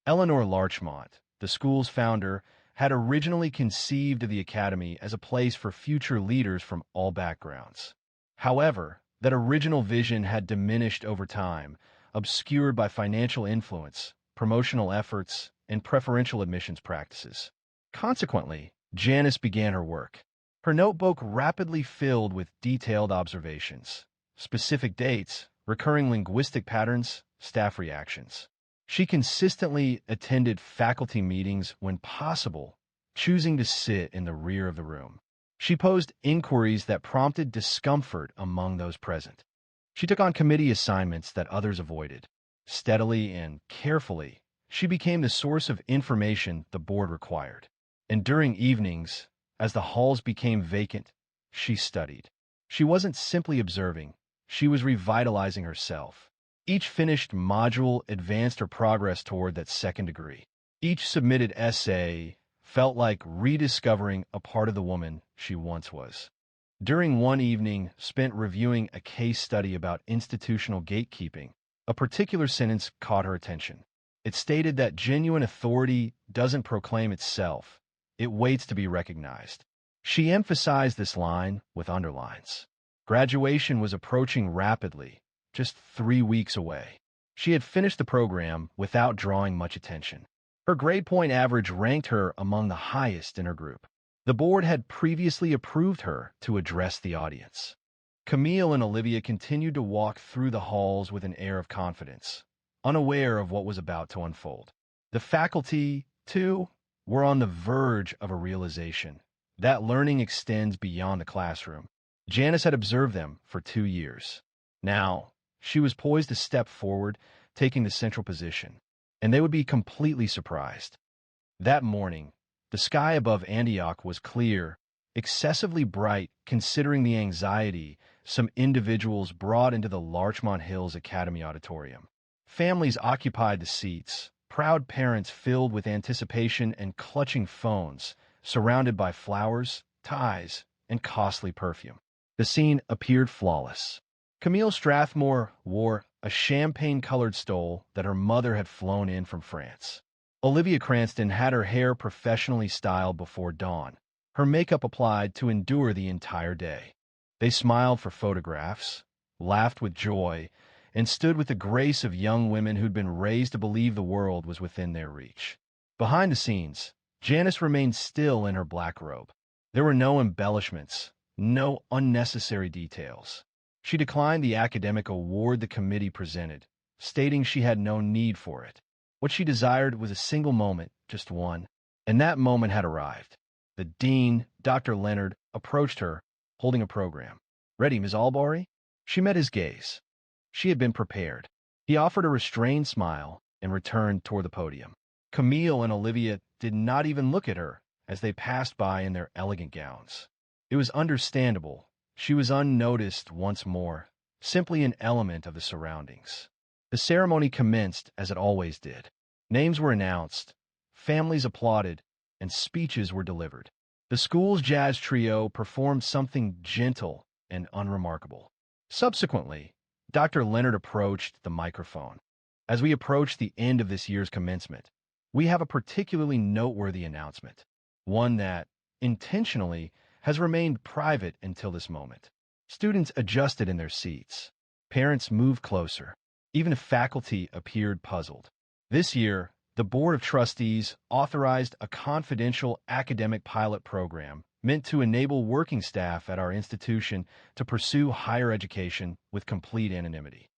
Eleanor Larchmont, the school's founder, had originally conceived of the academy as a place for future leaders from all backgrounds. However, that original vision had diminished over time, obscured by financial influence, promotional efforts, and preferential admissions practices. Consequently, Janice began her work. Her notebook rapidly filled with detailed observations, specific dates, recurring linguistic patterns, staff reactions. She consistently attended faculty meetings when possible, choosing to sit in the rear of the room. She posed inquiries that prompted discomfort among those present. She took on committee assignments that others avoided. Steadily and carefully, she became the source of information the board required. And during evenings, as the halls became vacant, she studied. She wasn't simply observing, she was revitalizing herself. Each finished module advanced her progress toward that second degree. Each submitted essay felt like rediscovering a part of the woman she once was. During one evening spent reviewing a case study about institutional gatekeeping, a particular sentence caught her attention. It stated that genuine authority doesn't proclaim itself, it waits to be recognized. She emphasized this line with underlines. Graduation was approaching rapidly, just 3 weeks away. She had finished the program without drawing much attention. Her grade point average ranked her among the highest in her group. The board had previously approved her to address the audience. Camille and Olivia continued to walk through the halls with an air of confidence, unaware of what was about to unfold. The faculty, too, were on the verge of a realization that learning extends beyond the classroom. Janice had observed them for 2 years. Now, she was poised to step forward, taking the central position, and they would be completely surprised. That morning, the sky above Antioch was clear, excessively bright considering the anxiety some individuals brought into the Larchmont Hills Academy auditorium. Families occupied the seats, proud parents filled with anticipation and clutching phones, surrounded by flowers, ties, and costly perfume. The scene appeared flawless. Camille Strathmore wore a champagne-colored stole that her mother had flown in from France. Olivia Cranston had her hair professionally styled before dawn, her makeup applied to endure the entire day. They smiled for photographs, laughed with joy, and stood with the grace of young women who'd been raised to believe the world was within their reach. Behind the scenes, Janice remained still in her black robe. There were no embellishments, no unnecessary details. She declined the academic award the committee presented, stating she had no need for it. What she desired was a single moment, just one, and that moment had arrived. The dean, Dr. Leonard, approached her, holding a program. "Ready, Ms. Albury?" She met his gaze. She had been prepared. He offered a restrained smile and returned toward the podium. Camille and Olivia did not even look at her as they passed by in their elegant gowns. It was understandable. She was unnoticed once more, simply an element of the surroundings. The ceremony commenced as it always did. Names were announced, families applauded, and speeches were delivered. The school's jazz trio performed something gentle and unremarkable. Subsequently, Dr. Leonard approached the microphone. "As we approach the end of this year's commencement, we have a particularly noteworthy announcement, one that, intentionally, has remained private until this moment." Students adjusted in their seats. Parents moved closer. Even faculty appeared puzzled. This year, the Board of Trustees authorized a confidential academic pilot program meant to enable working staff at our institution to pursue higher education with complete anonymity.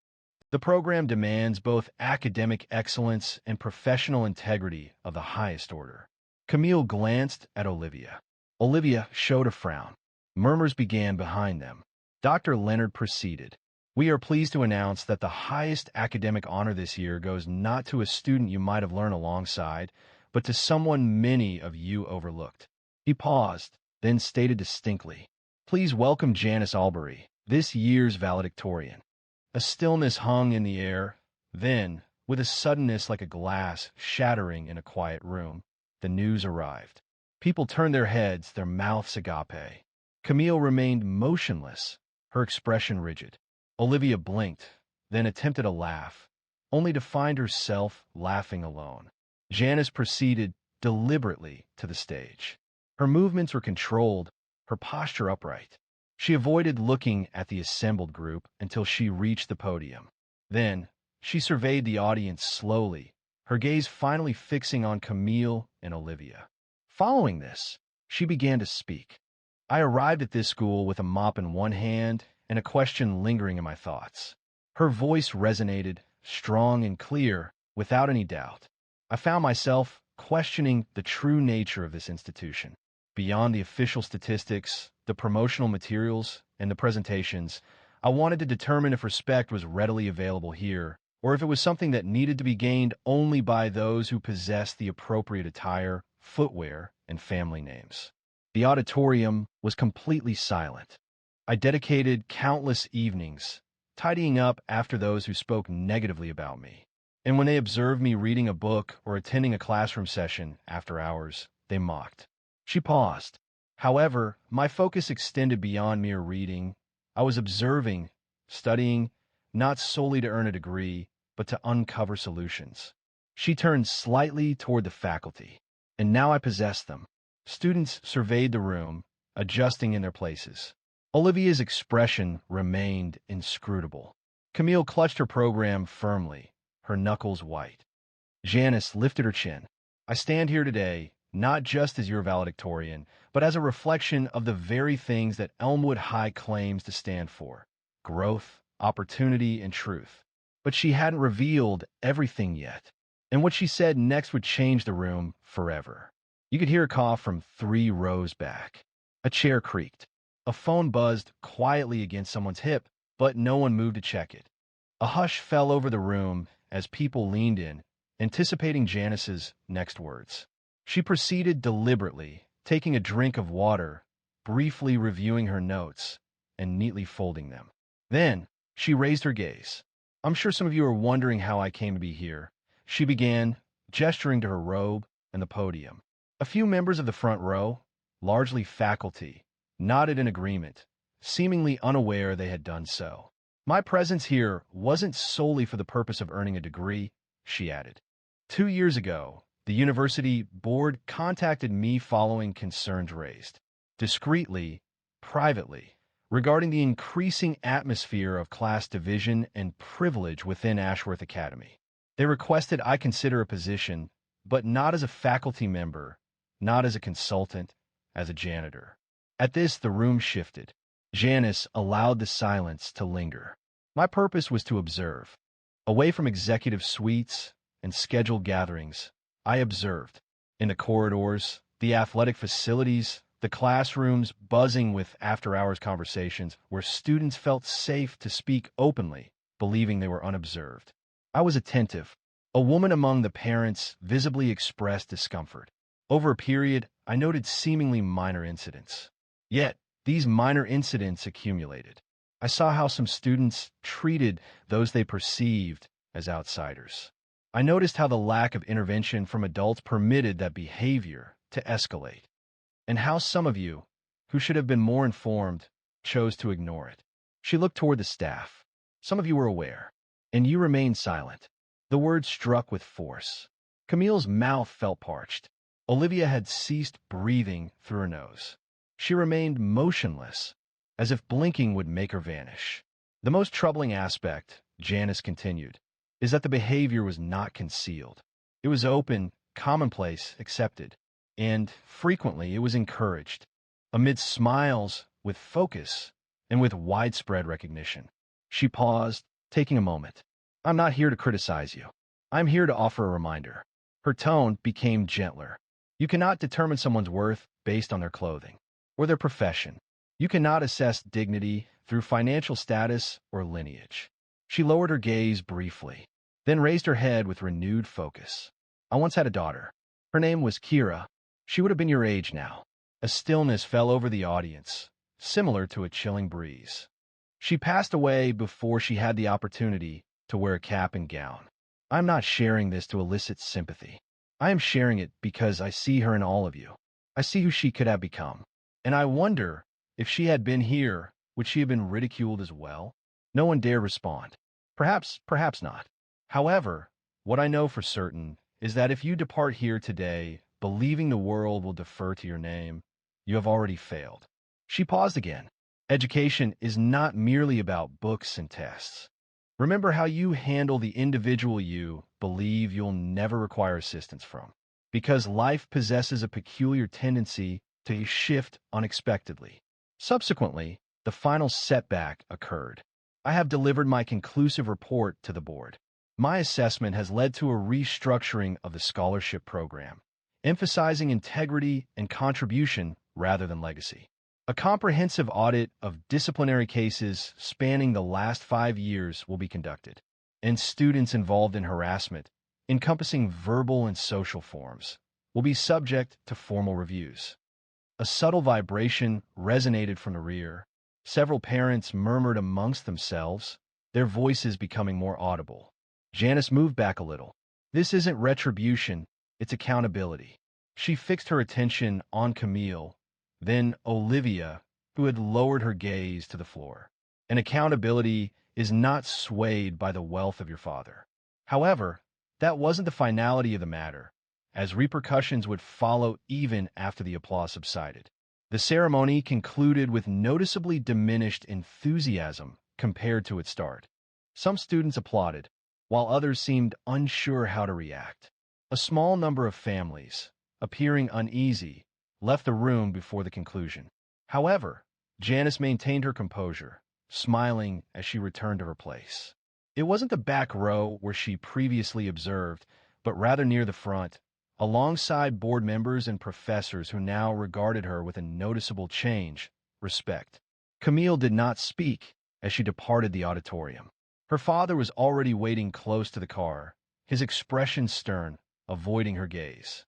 The program demands both academic excellence and professional integrity of the highest order. Camille glanced at Olivia. Olivia showed a frown. Murmurs began behind them. Dr. Leonard proceeded. "We are pleased to announce that the highest academic honor this year goes not to a student you might have learned alongside, but to someone many of you overlooked." He paused, then stated distinctly, "Please welcome Janice Albury, this year's valedictorian." A stillness hung in the air. Then, with a suddenness like a glass shattering in a quiet room, the news arrived. People turned their heads, their mouths agape. Camille remained motionless, her expression rigid. Olivia blinked, then attempted a laugh, only to find herself laughing alone. Janice proceeded deliberately to the stage. Her movements were controlled, her posture upright. She avoided looking at the assembled group until she reached the podium. Then, she surveyed the audience slowly, her gaze finally fixing on Camille and Olivia. Following this, she began to speak. "I arrived at this school with a mop in one hand and a question lingering in my thoughts." Her voice resonated, strong and clear, without any doubt. "I found myself questioning the true nature of this institution. Beyond the official statistics, the promotional materials, and the presentations, I wanted to determine if respect was readily available here, or if it was something that needed to be gained only by those who possessed the appropriate attire, footwear, and family names." The auditorium was completely silent. I dedicated countless evenings tidying up after those who spoke negatively about me. And when they observed me reading a book or attending a classroom session after hours, they mocked. She paused. However, my focus extended beyond mere reading. I was observing, studying, not solely to earn a degree, but to uncover solutions. She turned slightly toward the faculty, and now I possessed them. Students surveyed the room, adjusting in their places. Olivia's expression remained inscrutable. Camille clutched her program firmly, her knuckles white. Janice lifted her chin. I stand here today not just as your valedictorian, but as a reflection of the very things that Elmwood High claims to stand for: growth, opportunity, and truth. But she hadn't revealed everything yet, and what she said next would change the room forever. You could hear a cough from 3 rows back. A chair creaked. A phone buzzed quietly against someone's hip, but no one moved to check it. A hush fell over the room as people leaned in, anticipating Janice's next words. She proceeded deliberately, taking a drink of water, briefly reviewing her notes, and neatly folding them. Then, she raised her gaze. I'm sure some of you are wondering how I came to be here. She began, gesturing to her robe and the podium. A few members of the front row, largely faculty, nodded in agreement, seemingly unaware they had done so. My presence here wasn't solely for the purpose of earning a degree, she added. 2 years ago, the university board contacted me following concerns raised, discreetly, privately, regarding the increasing atmosphere of class division and privilege within Ashworth Academy. They requested I consider a position, but not as a faculty member, not as a consultant, as a janitor. At this, the room shifted. Janice allowed the silence to linger. My purpose was to observe. Away from executive suites and scheduled gatherings, I observed. In the corridors, the athletic facilities, the classrooms buzzing with after-hours conversations where students felt safe to speak openly, believing they were unobserved. I was attentive. A woman among the parents visibly expressed discomfort. Over a period, I noted seemingly minor incidents. Yet, these minor incidents accumulated. I saw how some students treated those they perceived as outsiders. I noticed how the lack of intervention from adults permitted that behavior to escalate, and how some of you, who should have been more informed, chose to ignore it. She looked toward the staff. Some of you were aware, and you remained silent. The words struck with force. Camille's mouth felt parched. Olivia had ceased breathing through her nose. She remained motionless, as if blinking would make her vanish. The most troubling aspect, Janice continued, is that the behavior was not concealed. It was open, commonplace, accepted, and frequently it was encouraged, amid smiles, with focus, and with widespread recognition. She paused, taking a moment. I'm not here to criticize you. I'm here to offer a reminder. Her tone became gentler. You cannot determine someone's worth based on their clothing or their profession. You cannot assess dignity through financial status or lineage. She lowered her gaze briefly, then raised her head with renewed focus. I once had a daughter. Her name was Kira. She would have been your age now. A stillness fell over the audience, similar to a chilling breeze. She passed away before she had the opportunity to wear a cap and gown. I'm not sharing this to elicit sympathy. I am sharing it because I see her in all of you. I see who she could have become. And I wonder, if she had been here, would she have been ridiculed as well? No one dared respond. Perhaps not. However, what I know for certain is that if you depart here today believing the world will defer to your name, you have already failed. She paused again. Education is not merely about books and tests. Remember how you handle the individual you believe you'll never require assistance from, because life possesses a peculiar tendency to shift unexpectedly. Subsequently, the final setback occurred. I have delivered my conclusive report to the board. My assessment has led to a restructuring of the scholarship program, emphasizing integrity and contribution rather than legacy. A comprehensive audit of disciplinary cases spanning the last 5 years will be conducted, and students involved in harassment, encompassing verbal and social forms, will be subject to formal reviews. A subtle vibration resonated from the rear. Several parents murmured amongst themselves, their voices becoming more audible. Janice moved back a little. This isn't retribution, it's accountability. She fixed her attention on Camille, then Olivia, who had lowered her gaze to the floor. And accountability is not swayed by the wealth of your father. However, that wasn't the finality of the matter, as repercussions would follow even after the applause subsided. The ceremony concluded with noticeably diminished enthusiasm compared to its start. Some students applauded, while others seemed unsure how to react. A small number of families, appearing uneasy, left the room before the conclusion. However, Janice maintained her composure, smiling as she returned to her place. It wasn't the back row where she previously observed, but rather near the front, alongside board members and professors who now regarded her with a noticeable change, respect. Camille did not speak as she departed the auditorium. Her father was already waiting close to the car, his expression stern, avoiding her gaze.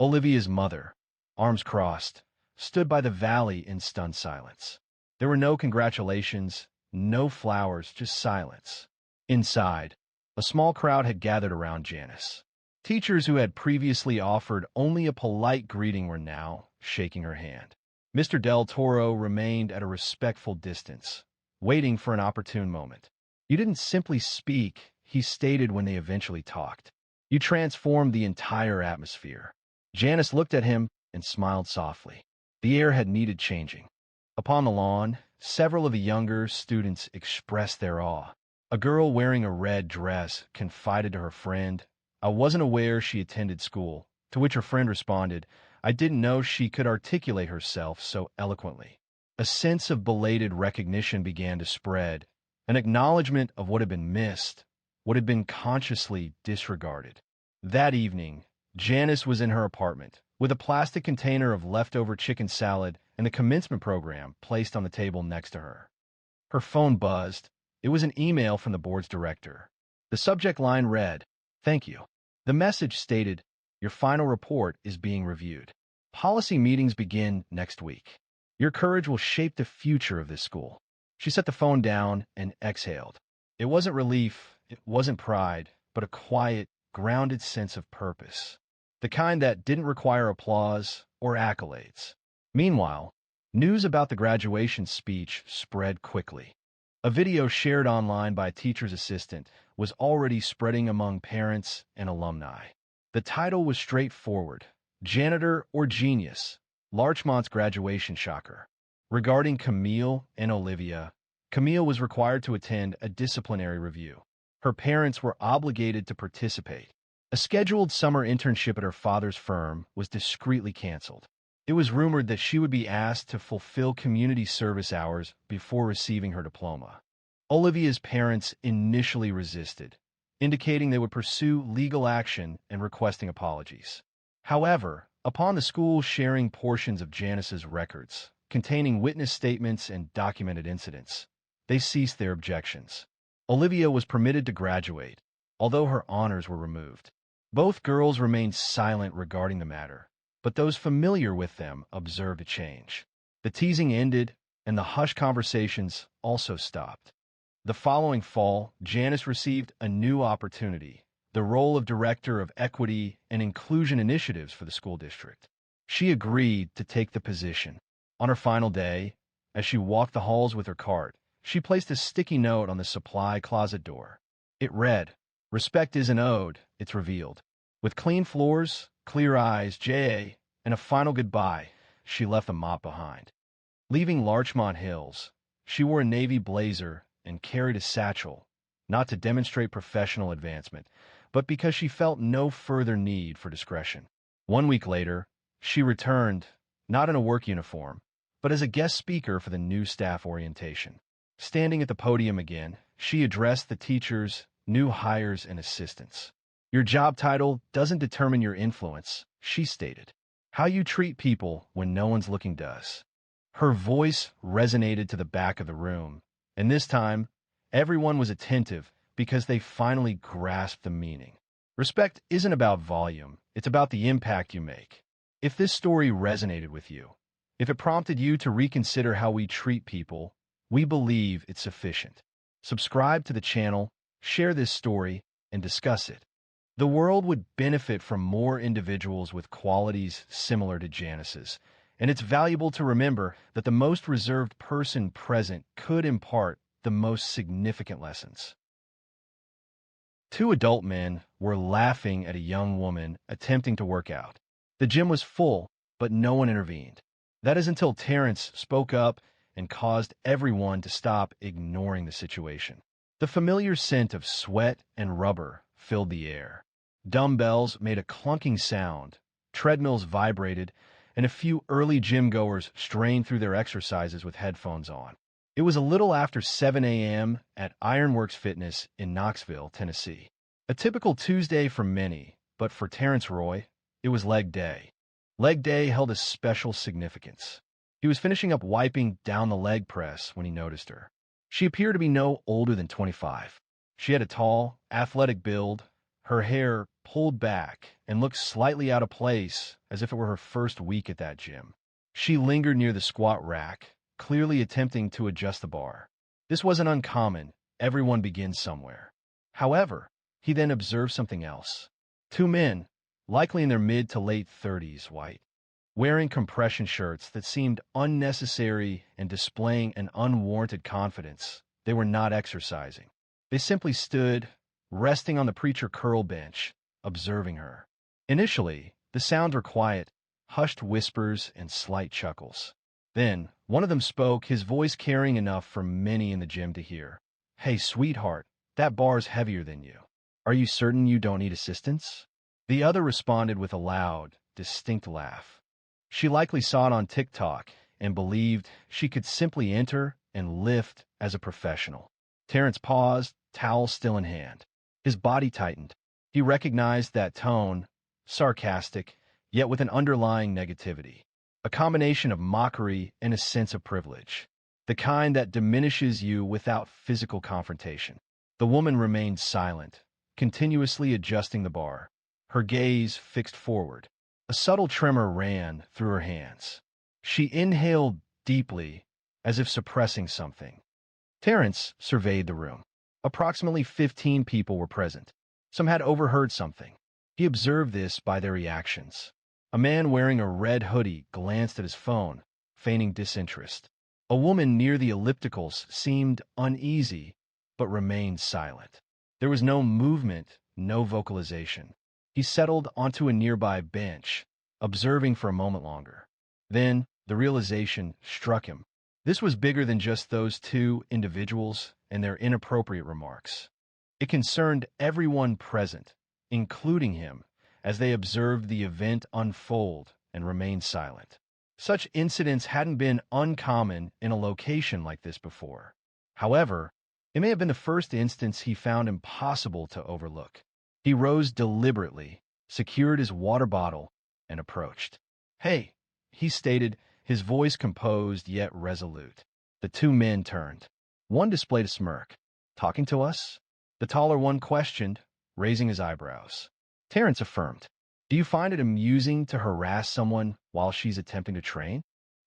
Olivia's mother, arms crossed, stood by the valley in stunned silence. There were no congratulations, no flowers, just silence. Inside, a small crowd had gathered around Janice. Teachers who had previously offered only a polite greeting were now shaking her hand. Mr. Del Toro remained at a respectful distance, waiting for an opportune moment. "You didn't simply speak," he stated when they eventually talked. "You transformed the entire atmosphere." Janice looked at him and smiled softly. The air had needed changing. Upon the lawn, several of the younger students expressed their awe. A girl wearing a red dress confided to her friend, "I wasn't aware she attended school," to which her friend responded, "I didn't know she could articulate herself so eloquently." A sense of belated recognition began to spread, an acknowledgement of what had been missed, what had been consciously disregarded. That evening, Janice was in her apartment, with a plastic container of leftover chicken salad and the commencement program placed on the table next to her. Her phone buzzed. It was an email from the board's director. The subject line read, "Thank you." The message stated, "Your final report is being reviewed. Policy meetings begin next week. Your courage will shape the future of this school." She set the phone down and exhaled. It wasn't relief, it wasn't pride, but a quiet, grounded sense of purpose. The kind that didn't require applause or accolades. Meanwhile, news about the graduation speech spread quickly. A video shared online by a teacher's assistant was already spreading among parents and alumni. The title was straightforward: Janitor or Genius, Larchmont's Graduation Shocker. Regarding Camille and Olivia, Camille was required to attend a disciplinary review. Her parents were obligated to participate. A scheduled summer internship at her father's firm was discreetly canceled. It was rumored that she would be asked to fulfill community service hours before receiving her diploma. Olivia's parents initially resisted, indicating they would pursue legal action and requesting apologies. However, upon the school sharing portions of Janice's records, containing witness statements and documented incidents, they ceased their objections. Olivia was permitted to graduate, although her honors were removed. Both girls remained silent regarding the matter, but those familiar with them observed a change. The teasing ended, and the hushed conversations also stopped. The following fall, Janice received a new opportunity, the role of Director of Equity and Inclusion Initiatives for the school district. She agreed to take the position. On her final day, as she walked the halls with her cart, she placed a sticky note on the supply closet door. It read, "Respect isn't owed, it's revealed." With clean floors, clear eyes, J.A., and a final goodbye, she left the mop behind. Leaving Larchmont Hills, she wore a navy blazer and carried a satchel, not to demonstrate professional advancement, but because she felt no further need for discretion. 1 week later, she returned, not in a work uniform, but as a guest speaker for the new staff orientation. Standing at the podium again, she addressed the teachers, new hires, and assistants. "Your job title doesn't determine your influence," she stated. "How you treat people when no one's looking does." Her voice resonated to the back of the room, and this time, everyone was attentive because they finally grasped the meaning. Respect isn't about volume, it's about the impact you make. If this story resonated with you, if it prompted you to reconsider how we treat people, we believe it's sufficient. Subscribe to the channel, share this story, and discuss it. The world would benefit from more individuals with qualities similar to Janice's, and it's valuable to remember that the most reserved person present could impart the most significant lessons. Two adult men were laughing at a young woman attempting to work out. The gym was full, but no one intervened. That is until Terrence spoke up and caused everyone to stop ignoring the situation. The familiar scent of sweat and rubber filled the air. Dumbbells made a clunking sound, treadmills vibrated, and a few early gym goers strained through their exercises with headphones on. It was a little after 7 a.m. at Ironworks Fitness in Knoxville, Tennessee. A typical Tuesday for many, but for Terrence Roy, it was leg day. Leg day held a special significance. He was finishing up wiping down the leg press when he noticed her. She appeared to be no older than 25. She had a tall, athletic build, her hair pulled back, and looked slightly out of place as if it were her first week at that gym. She lingered near the squat rack, clearly attempting to adjust the bar. This wasn't uncommon. Everyone begins somewhere. However, he then observed something else. Two men, likely in their mid to late 30s, white, wearing compression shirts that seemed unnecessary and displaying an unwarranted confidence. They were not exercising. They simply stood, resting on the preacher curl bench, observing her. Initially, the sounds were quiet, hushed whispers and slight chuckles. Then, one of them spoke, his voice carrying enough for many in the gym to hear. "Hey, sweetheart, that bar's heavier than you. Are you certain you don't need assistance?" The other responded with a loud, distinct laugh. She likely saw it on TikTok and believed she could simply enter and lift as a professional. Terrence paused, towel still in hand. His body tightened. He recognized that tone, sarcastic, yet with an underlying negativity. A combination of mockery and a sense of privilege. The kind that diminishes you without physical confrontation. The woman remained silent, continuously adjusting the bar, her gaze fixed forward. A subtle tremor ran through her hands. She inhaled deeply, as if suppressing something. Terrence surveyed the room. Approximately 15 people were present. Some had overheard something. He observed this by their reactions. A man wearing a red hoodie glanced at his phone, feigning disinterest. A woman near the ellipticals seemed uneasy, but remained silent. There was no movement, no vocalization. He settled onto a nearby bench, observing for a moment longer. Then, the realization struck him. This was bigger than just those two individuals and their inappropriate remarks. It concerned everyone present, including him, as they observed the event unfold and remained silent. Such incidents hadn't been uncommon in a location like this before. However, it may have been the first instance he found impossible to overlook. He rose deliberately, secured his water bottle, and approached. "Hey," he stated, his voice composed yet resolute. The two men turned. One displayed a smirk. "Talking to us?" The taller one questioned, raising his eyebrows. Terrence affirmed. "Do you find it amusing to harass someone while she's attempting to train?"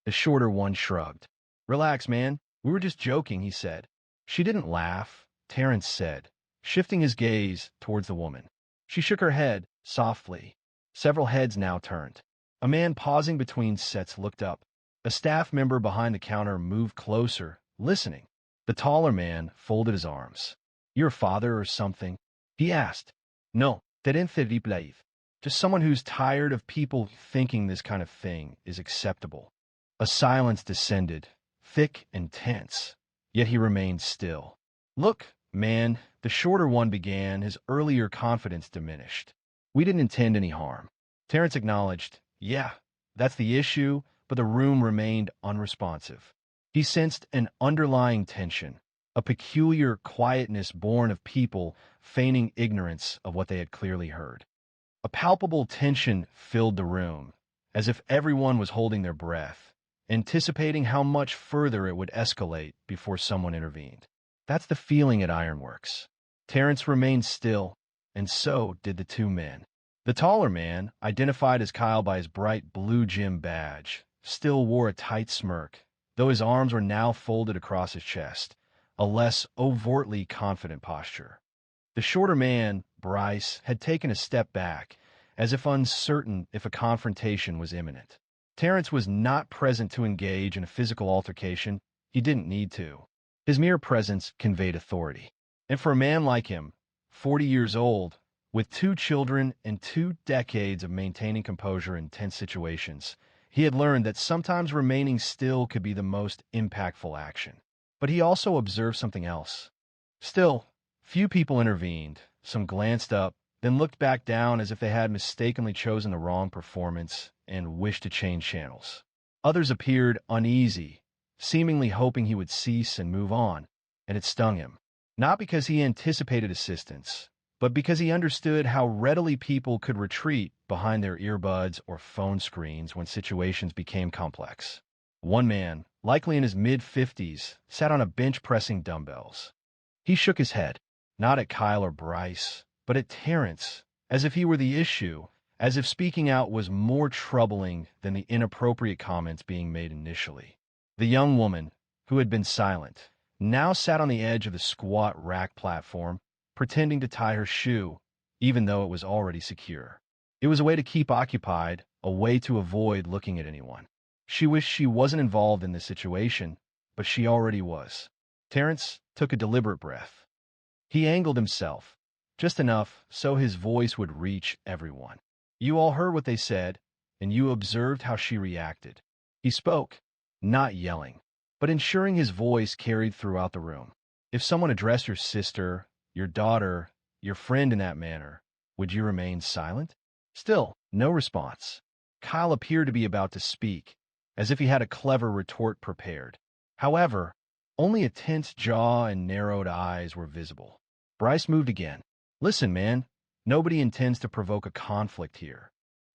The shorter one shrugged. "Relax, man. We were just joking," he said. "She didn't laugh," Terrence said, shifting his gaze towards the woman. She shook her head, softly. Several heads now turned. A man pausing between sets looked up. A staff member behind the counter moved closer, listening. The taller man folded his arms. "Your father or something?" he asked. "No, just someone who's tired of people thinking this kind of thing is acceptable." A silence descended, thick and tense, yet he remained still. "Look, man," the shorter one began, his earlier confidence diminished. "We didn't intend any harm." Terrence acknowledged, "Yeah, that's the issue," but the room remained unresponsive. He sensed an underlying tension, a peculiar quietness born of people feigning ignorance of what they had clearly heard. A palpable tension filled the room, as if everyone was holding their breath, anticipating how much further it would escalate before someone intervened. That's the feeling at Ironworks. Terrence remained still, and so did the two men. The taller man, identified as Kyle by his bright blue gym badge, still wore a tight smirk, though his arms were now folded across his chest, a less overtly confident posture. The shorter man, Bryce, had taken a step back, as if uncertain if a confrontation was imminent. Terrence was not present to engage in a physical altercation. He didn't need to. His mere presence conveyed authority. And for a man like him, 40 years old, with 2 children and 2 decades of maintaining composure in tense situations, he had learned that sometimes remaining still could be the most impactful action. But he also observed something else. Still, few people intervened. Some glanced up, then looked back down as if they had mistakenly chosen the wrong performance and wished to change channels. Others appeared uneasy, seemingly hoping he would cease and move on, and it stung him. Not because he anticipated assistance, but because he understood how readily people could retreat behind their earbuds or phone screens when situations became complex. One man, likely in his mid-50s, sat on a bench pressing dumbbells. He shook his head, not at Kyle or Bryce, but at Terrence, as if he were the issue, as if speaking out was more troubling than the inappropriate comments being made initially. The young woman, who had been silent, now sat on the edge of the squat rack platform, pretending to tie her shoe, even though it was already secure. It was a way to keep occupied, a way to avoid looking at anyone. She wished she wasn't involved in this situation, but she already was. Terrence took a deliberate breath. He angled himself, just enough so his voice would reach everyone. You all heard what they said, and you observed how she reacted. He spoke, not yelling, but ensuring his voice carried throughout the room. If someone addressed your sister, your daughter, your friend in that manner, would you remain silent? Still, no response. Kyle appeared to be about to speak, as if he had a clever retort prepared. However, only a tense jaw and narrowed eyes were visible. Bryce moved again. Listen, man, nobody intends to provoke a conflict here.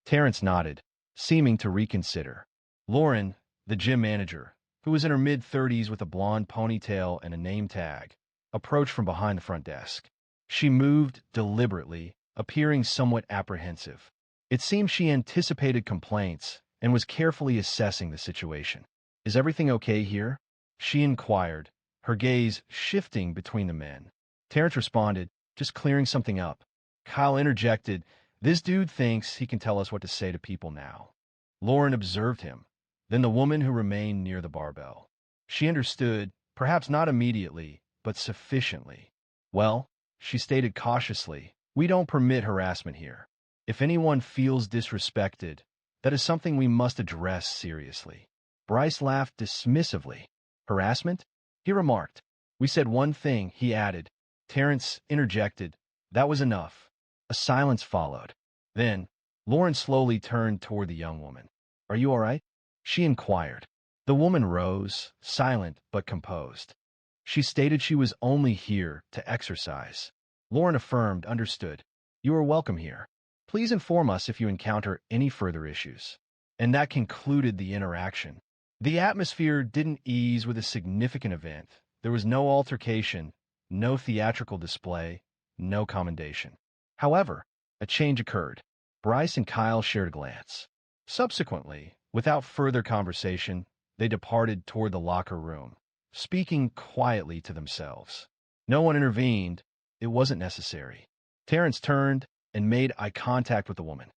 Terrence nodded, seeming to reconsider. Lauren, the gym manager, who was in her mid-30s with a blonde ponytail and a name tag, approached from behind the front desk. She moved deliberately, appearing somewhat apprehensive. It seemed she anticipated complaints and was carefully assessing the situation. Is everything okay here? She inquired, her gaze shifting between the men. Terrence responded, just clearing something up. Kyle interjected, this dude thinks he can tell us what to say to people now. Lauren observed him, then the woman who remained near the barbell. She understood, perhaps not immediately, but sufficiently. Well, she stated cautiously, we don't permit harassment here. If anyone feels disrespected, that is something we must address seriously. Bryce laughed dismissively. Harassment? He remarked. We said one thing, he added. Terrence interjected. That was enough. A silence followed. Then, Lauren slowly turned toward the young woman. Are you all right? She inquired. The woman rose, silent but composed. She stated she was only here to exercise. Lauren affirmed, understood. You are welcome here. Please inform us if you encounter any further issues. And that concluded the interaction. The atmosphere didn't ease with a significant event. There was no altercation, no theatrical display, no commendation. However, a change occurred. Bryce and Kyle shared a glance. Subsequently, without further conversation, they departed toward the locker room, speaking quietly to themselves. No one intervened. It wasn't necessary. Terrence turned and made eye contact with the woman.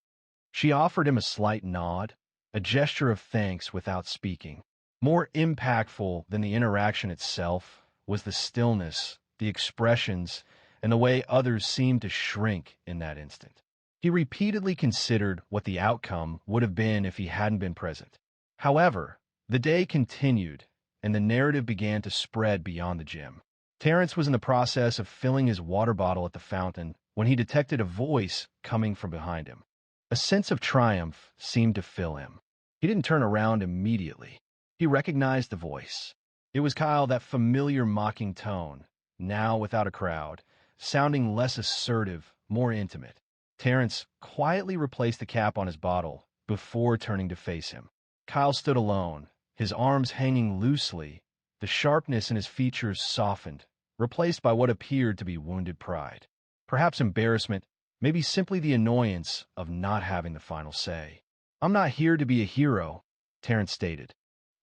She offered him a slight nod, a gesture of thanks without speaking. More impactful than the interaction itself was the stillness, the expressions, and the way others seemed to shrink in that instant. He repeatedly considered what the outcome would have been if he hadn't been present. However, the day continued, and the narrative began to spread beyond the gym. Terrence was in the process of filling his water bottle at the fountain when he detected a voice coming from behind him. A sense of triumph seemed to fill him. He didn't turn around immediately. He recognized the voice. It was Kyle, that familiar mocking tone, now without a crowd, sounding less assertive, more intimate. Terrence quietly replaced the cap on his bottle before turning to face him. Kyle stood alone, his arms hanging loosely, the sharpness in his features softened, replaced by what appeared to be wounded pride. Perhaps embarrassment, maybe simply the annoyance of not having the final say. I'm not here to be a hero, Terrence stated.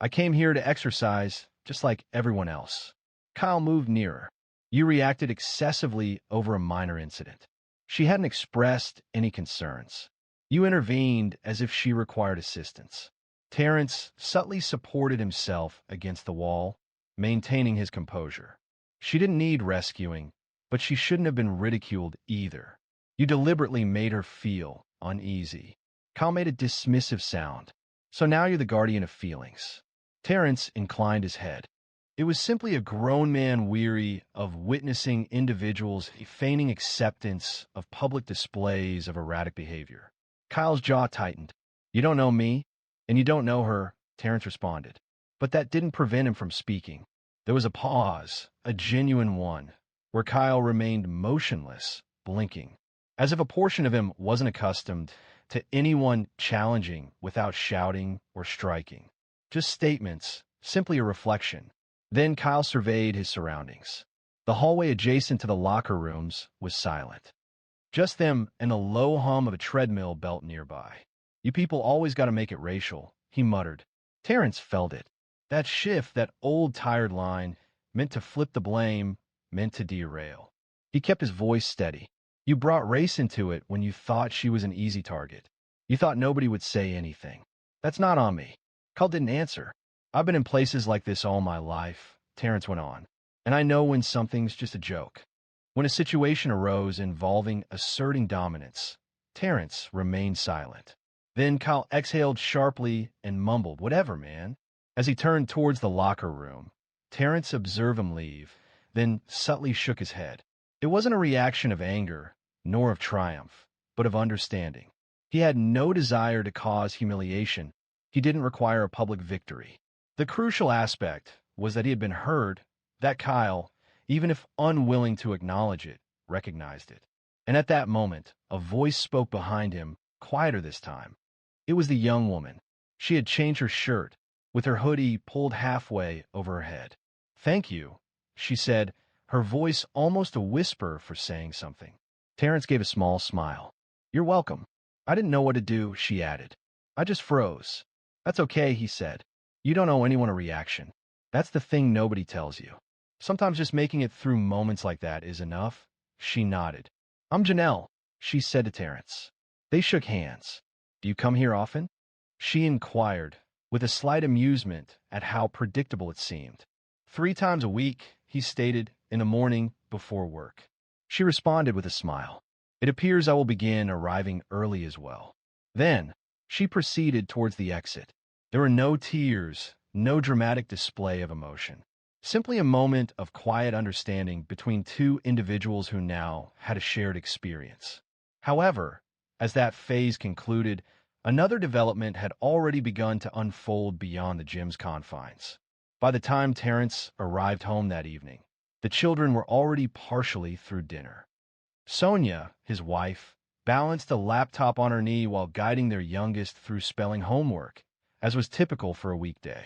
I came here to exercise, just like everyone else. Kyle moved nearer. You reacted excessively over a minor incident. She hadn't expressed any concerns. You intervened as if she required assistance. Terrence subtly supported himself against the wall, maintaining his composure. She didn't need rescuing, but she shouldn't have been ridiculed either. You deliberately made her feel uneasy. Kyle made a dismissive sound. So now you're the guardian of feelings. Terrence inclined his head. It was simply a grown man weary of witnessing individuals feigning acceptance of public displays of erratic behavior. Kyle's jaw tightened. You don't know me, and you don't know her, Terrence responded. But that didn't prevent him from speaking. There was a pause, a genuine one, where Kyle remained motionless, blinking, as if a portion of him wasn't accustomed to anyone challenging without shouting or striking. Just statements, simply a reflection. Then Kyle surveyed his surroundings. The hallway adjacent to the locker rooms was silent. Just them and the low hum of a treadmill belt nearby. You people always got to make it racial, he muttered. Terrence felt it. That shift, that old tired line, meant to flip the blame, meant to derail. He kept his voice steady. You brought race into it when you thought she was an easy target. You thought nobody would say anything. That's not on me. Kyle didn't answer. I've been in places like this all my life, Terrence went on, and I know when something's just a joke. When a situation arose involving asserting dominance, Terrence remained silent. Then Kyle exhaled sharply and mumbled, whatever, man. As he turned towards the locker room, Terrence observed him leave, then subtly shook his head. It wasn't a reaction of anger, nor of triumph, but of understanding. He had no desire to cause humiliation. He didn't require a public victory. The crucial aspect was that he had been heard, that Kyle, even if unwilling to acknowledge it, recognized it. And at that moment, a voice spoke behind him, quieter this time. It was the young woman. She had changed her shirt, with her hoodie pulled halfway over her head. Thank you, she said, her voice almost a whisper for saying something. Terrence gave a small smile. You're welcome. I didn't know what to do, she added. I just froze. That's okay, he said. You don't owe anyone a reaction. That's the thing nobody tells you. Sometimes just making it through moments like that is enough. She nodded. I'm Janelle, she said to Terrence. They shook hands. Do you come here often? She inquired, with a slight amusement at how predictable it seemed. 3 times a week, he stated, in the morning before work. She responded with a smile. It appears I will begin arriving early as well. Then, she proceeded towards the exit. There were no tears, no dramatic display of emotion. Simply a moment of quiet understanding between 2 individuals who now had a shared experience. However, as that phase concluded, another development had already begun to unfold beyond the gym's confines. By the time Terrence arrived home that evening, the children were already partially through dinner. Sonia, his wife, balanced a laptop on her knee while guiding their youngest through spelling homework, as was typical for a weekday.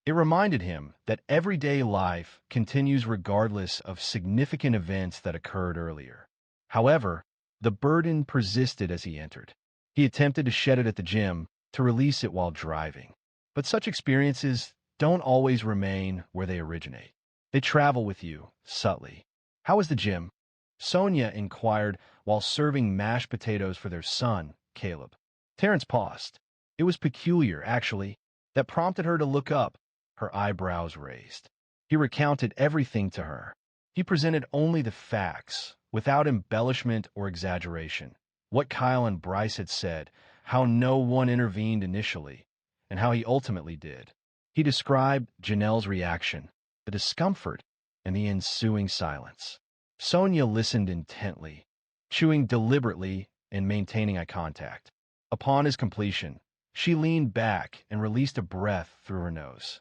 It reminded him that everyday life continues regardless of significant events that occurred earlier. However, the burden persisted as he entered. He attempted to shed it at the gym, to release it while driving. But such experiences don't always remain where they originate. They travel with you, subtly. How was the gym? Sonia inquired while serving mashed potatoes for their son, Caleb. Terrence paused. It was peculiar, actually, that prompted her to look up, her eyebrows raised. He recounted everything to her. He presented only the facts, without embellishment or exaggeration. What Kyle and Bryce had said, how no one intervened initially, and how he ultimately did. He described Janelle's reaction, the discomfort, and the ensuing silence. Sonia listened intently, chewing deliberately and maintaining eye contact. Upon his completion, she leaned back and released a breath through her nose.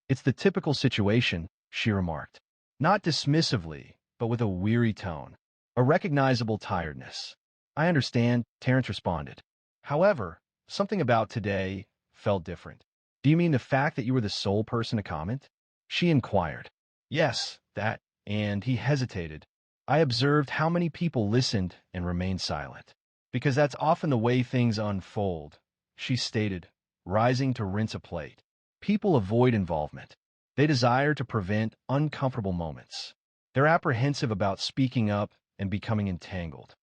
It's the typical situation, she remarked, not dismissively, but with a weary tone, a recognizable tiredness. I understand, Terrence responded. However, something about today felt different. Do you mean the fact that you were the sole person to comment? She inquired. Yes, that, and he hesitated. I observed how many people listened and remained silent. Because that's often the way things unfold, she stated, rising to rinse a plate. People avoid involvement. They desire to prevent uncomfortable moments. They're apprehensive about speaking up and becoming entangled.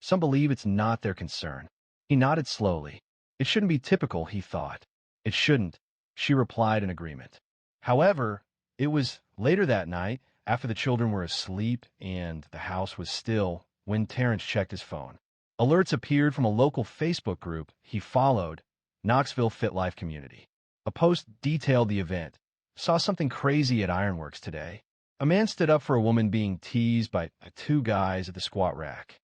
Some believe it's not their concern. He nodded slowly. It shouldn't be typical, he thought. It shouldn't, she replied in agreement. However, it was later that night, after the children were asleep and the house was still, when Terrence checked his phone. Alerts appeared from a local Facebook group he followed, Knoxville Fit Life Community. A post detailed the event, Saw something crazy at Ironworks today. A man stood up for a woman being teased by two guys at the squat rack.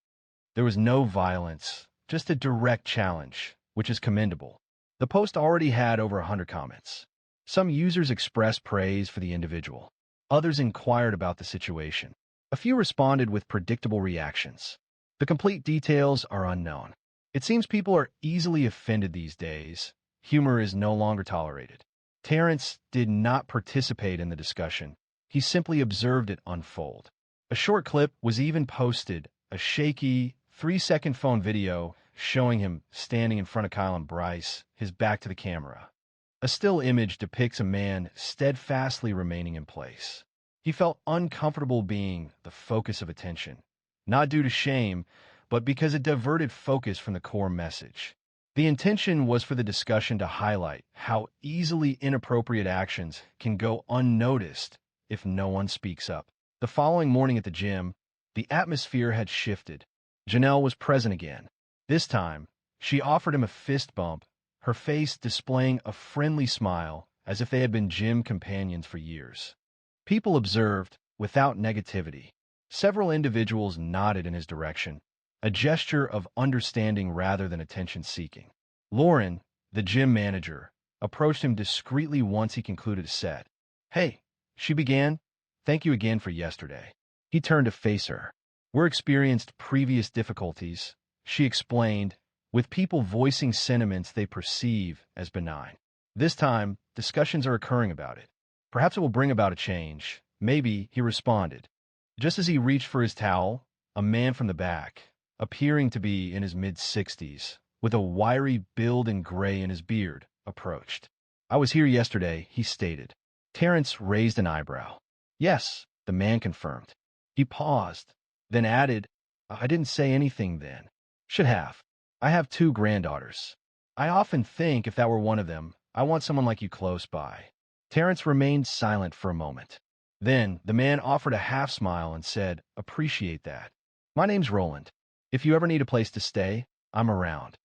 There was no violence, just a direct challenge, which is commendable. The post already had over 100 comments. Some users expressed praise for the individual. Others inquired about the situation. A few responded with predictable reactions. The complete details are unknown. It seems people are easily offended these days. Humor is no longer tolerated. Terrence did not participate in the discussion. He simply observed it unfold. A short clip was even posted, a shaky, 3-second phone video showing him standing in front of Kyle and Bryce, his back to the camera. A still image depicts a man steadfastly remaining in place. He felt uncomfortable being the focus of attention, not due to shame, but because it diverted focus from the core message. The intention was for the discussion to highlight how easily inappropriate actions can go unnoticed if no one speaks up. The following morning at the gym, the atmosphere had shifted. Janelle was present again. This time, she offered him a fist bump, her face displaying a friendly smile as if they had been gym companions for years. People observed without negativity. Several individuals nodded in his direction, a gesture of understanding rather than attention-seeking. Lauren, the gym manager, approached him discreetly once he concluded a set. "Hey," she began, "thank you again for yesterday." He turned to face her. "We're experienced previous difficulties," she explained, with people voicing sentiments they perceive as benign. "This time, discussions are occurring about it. Perhaps it will bring about a change. Maybe," he responded. Just as he reached for his towel, a man from the back, appearing to be in his mid-60s, with a wiry build and gray in his beard, approached. "I was here yesterday," he stated. Terrence raised an eyebrow. "Yes," the man confirmed. He paused, then added, "I didn't say anything then. Should have. I have 2 granddaughters. I often think if that were one of them, I want someone like you close by." Terrence remained silent for a moment. Then the man offered a half smile and said, "Appreciate that. My name's Roland. If you ever need a place to stay, I'm around."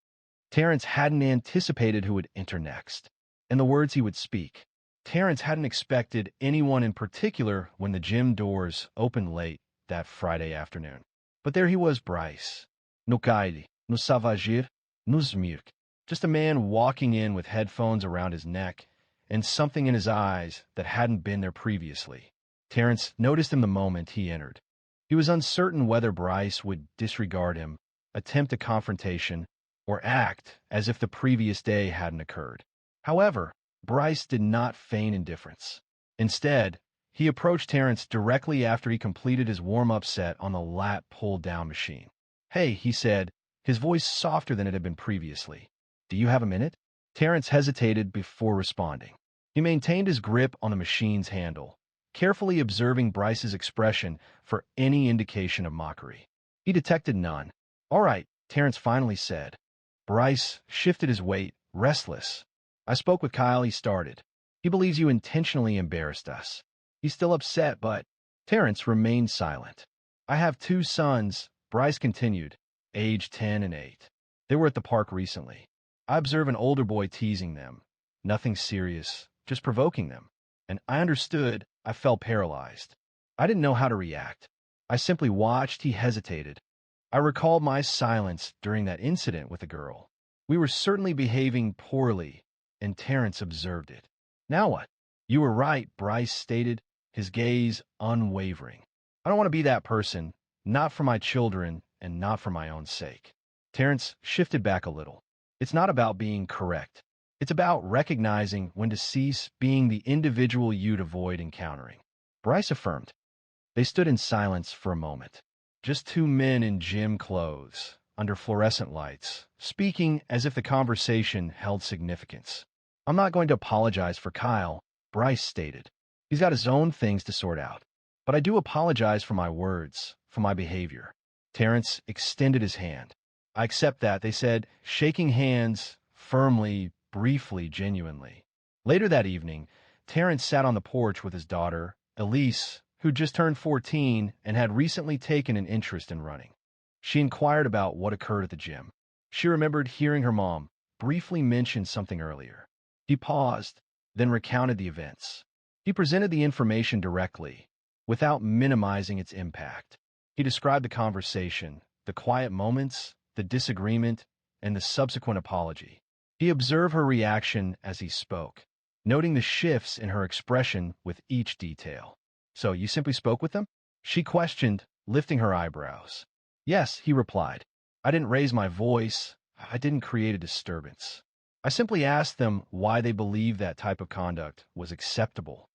Terrence hadn't anticipated who would enter next, and the words he would speak. Terrence hadn't expected anyone in particular when the gym doors opened late that Friday afternoon. But there he was, Bryce. No caile, no savagir, no smirk. Just a man walking in with headphones around his neck and something in his eyes that hadn't been there previously. Terrence noticed him the moment he entered. He was uncertain whether Bryce would disregard him, attempt a confrontation, or act as if the previous day hadn't occurred. However, Bryce did not feign indifference. Instead, he approached Terrence directly after he completed his warm-up set on the lat pull-down machine. "Hey," he said, his voice softer than it had been previously. "Do you have a minute?" Terrence hesitated before responding. He maintained his grip on the machine's handle, carefully observing Bryce's expression for any indication of mockery. He detected none. "All right," Terrence finally said. Bryce shifted his weight, restless. "I spoke with Kyle," he started. "He believes you intentionally embarrassed us. He's still upset, but—" Terrence remained silent. "I have 2 sons," Bryce continued, aged 10 and 8. "They were at the park recently. I observe an older boy teasing them. Nothing serious, just provoking them. And I understood. I felt paralyzed. I didn't know how to react. I simply watched." He hesitated. "I recalled my silence during that incident with the girl. We were certainly behaving poorly, and Terrence observed it." "Now what?" "You were right," Bryce stated, his gaze unwavering. "I don't want to be that person, not for my children and not for my own sake." Terrence shifted back a little. "It's not about being correct. It's about recognizing when to cease being the individual you'd avoid encountering," Bryce affirmed. They stood in silence for a moment. Just 2 men in gym clothes, under fluorescent lights, speaking as if the conversation held significance. "I'm not going to apologize for Kyle," Bryce stated. "He's got his own things to sort out. But I do apologize for my words, for my behavior." Terrence extended his hand. "I accept that," they said, shaking hands firmly, briefly, genuinely. Later that evening, Terrence sat on the porch with his daughter, Elise, who just turned 14 and had recently taken an interest in running. She inquired about what occurred at the gym. She remembered hearing her mom briefly mention something earlier. He paused, then recounted the events. He presented the information directly, without minimizing its impact. He described the conversation, the quiet moments, the disagreement, and the subsequent apology. He observed her reaction as he spoke, noting the shifts in her expression with each detail. "So you simply spoke with them?" She questioned, lifting her eyebrows. "Yes," he replied. "I didn't raise my voice. I didn't create a disturbance. I simply asked them why they believed that type of conduct was acceptable.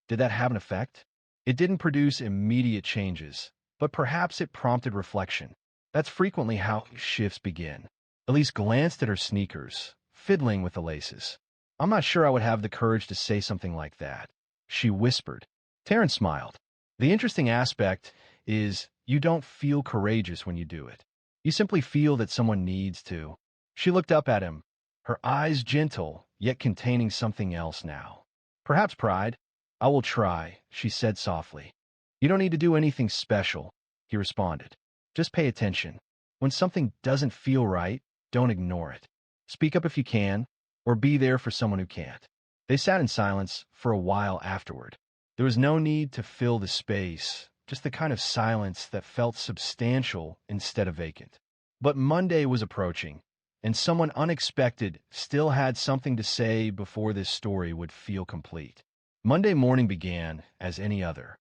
Did that have an effect? It didn't produce immediate changes, but perhaps it prompted reflection. That's frequently how shifts begin." Elise glanced at her sneakers, fiddling with the laces. "I'm not sure I would have the courage to say something like that," she whispered. Terrence smiled. "The interesting aspect is you don't feel courageous when you do it. You simply feel that someone needs to." She looked up at him, her eyes gentle, yet containing something else now. "Perhaps pride." "I will try," she said softly. "You don't need to do anything special," he responded. "Just pay attention. When something doesn't feel right, don't ignore it. Speak up if you can, or be there for someone who can't." They sat in silence for a while afterward. There was no need to fill the space, just the kind of silence that felt substantial instead of vacant. But Monday was approaching, and someone unexpected still had something to say before this story would feel complete. Monday morning began as any other.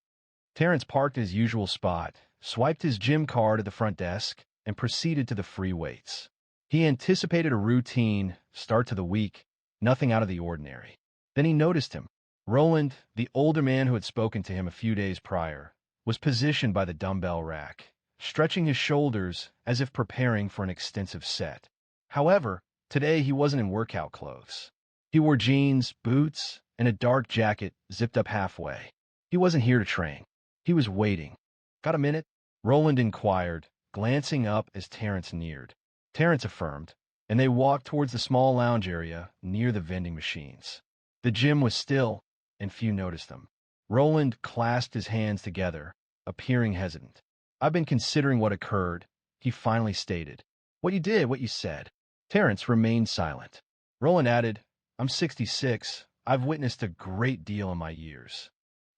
Terrence parked his usual spot, swiped his gym card at the front desk, and proceeded to the free weights. He anticipated a routine start to the week, nothing out of the ordinary. Then he noticed him. Roland, the older man who had spoken to him a few days prior, was positioned by the dumbbell rack, stretching his shoulders as if preparing for an extensive set. However, today he wasn't in workout clothes. He wore jeans, boots, and a dark jacket zipped up halfway. He wasn't here to train. He was waiting. "Got a minute?" Roland inquired, glancing up as Terrence neared. Terrence affirmed, and they walked towards the small lounge area near the vending machines. The gym was still, and few noticed them. Roland clasped his hands together, appearing hesitant. "I've been considering what occurred," he finally stated. "What you did, what you said." Terrence remained silent. Roland added, "I'm 66. I've witnessed a great deal in my years.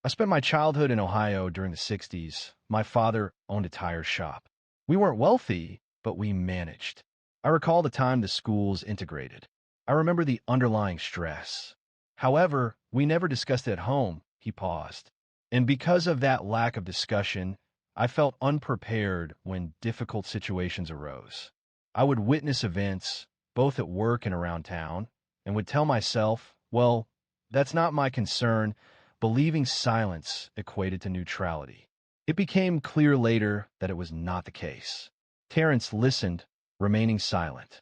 I spent my childhood in Ohio during the 60s. My father owned a tire shop. We weren't wealthy, but we managed. I recall the time the schools integrated. I remember the underlying stress. However, we never discussed it at home." He paused. "And because of that lack of discussion, I felt unprepared when difficult situations arose. I would witness events, both at work and around town, and would tell myself, well, that's not my concern, believing silence equated to neutrality. It became clear later that it was not the case." Terrence listened, remaining silent.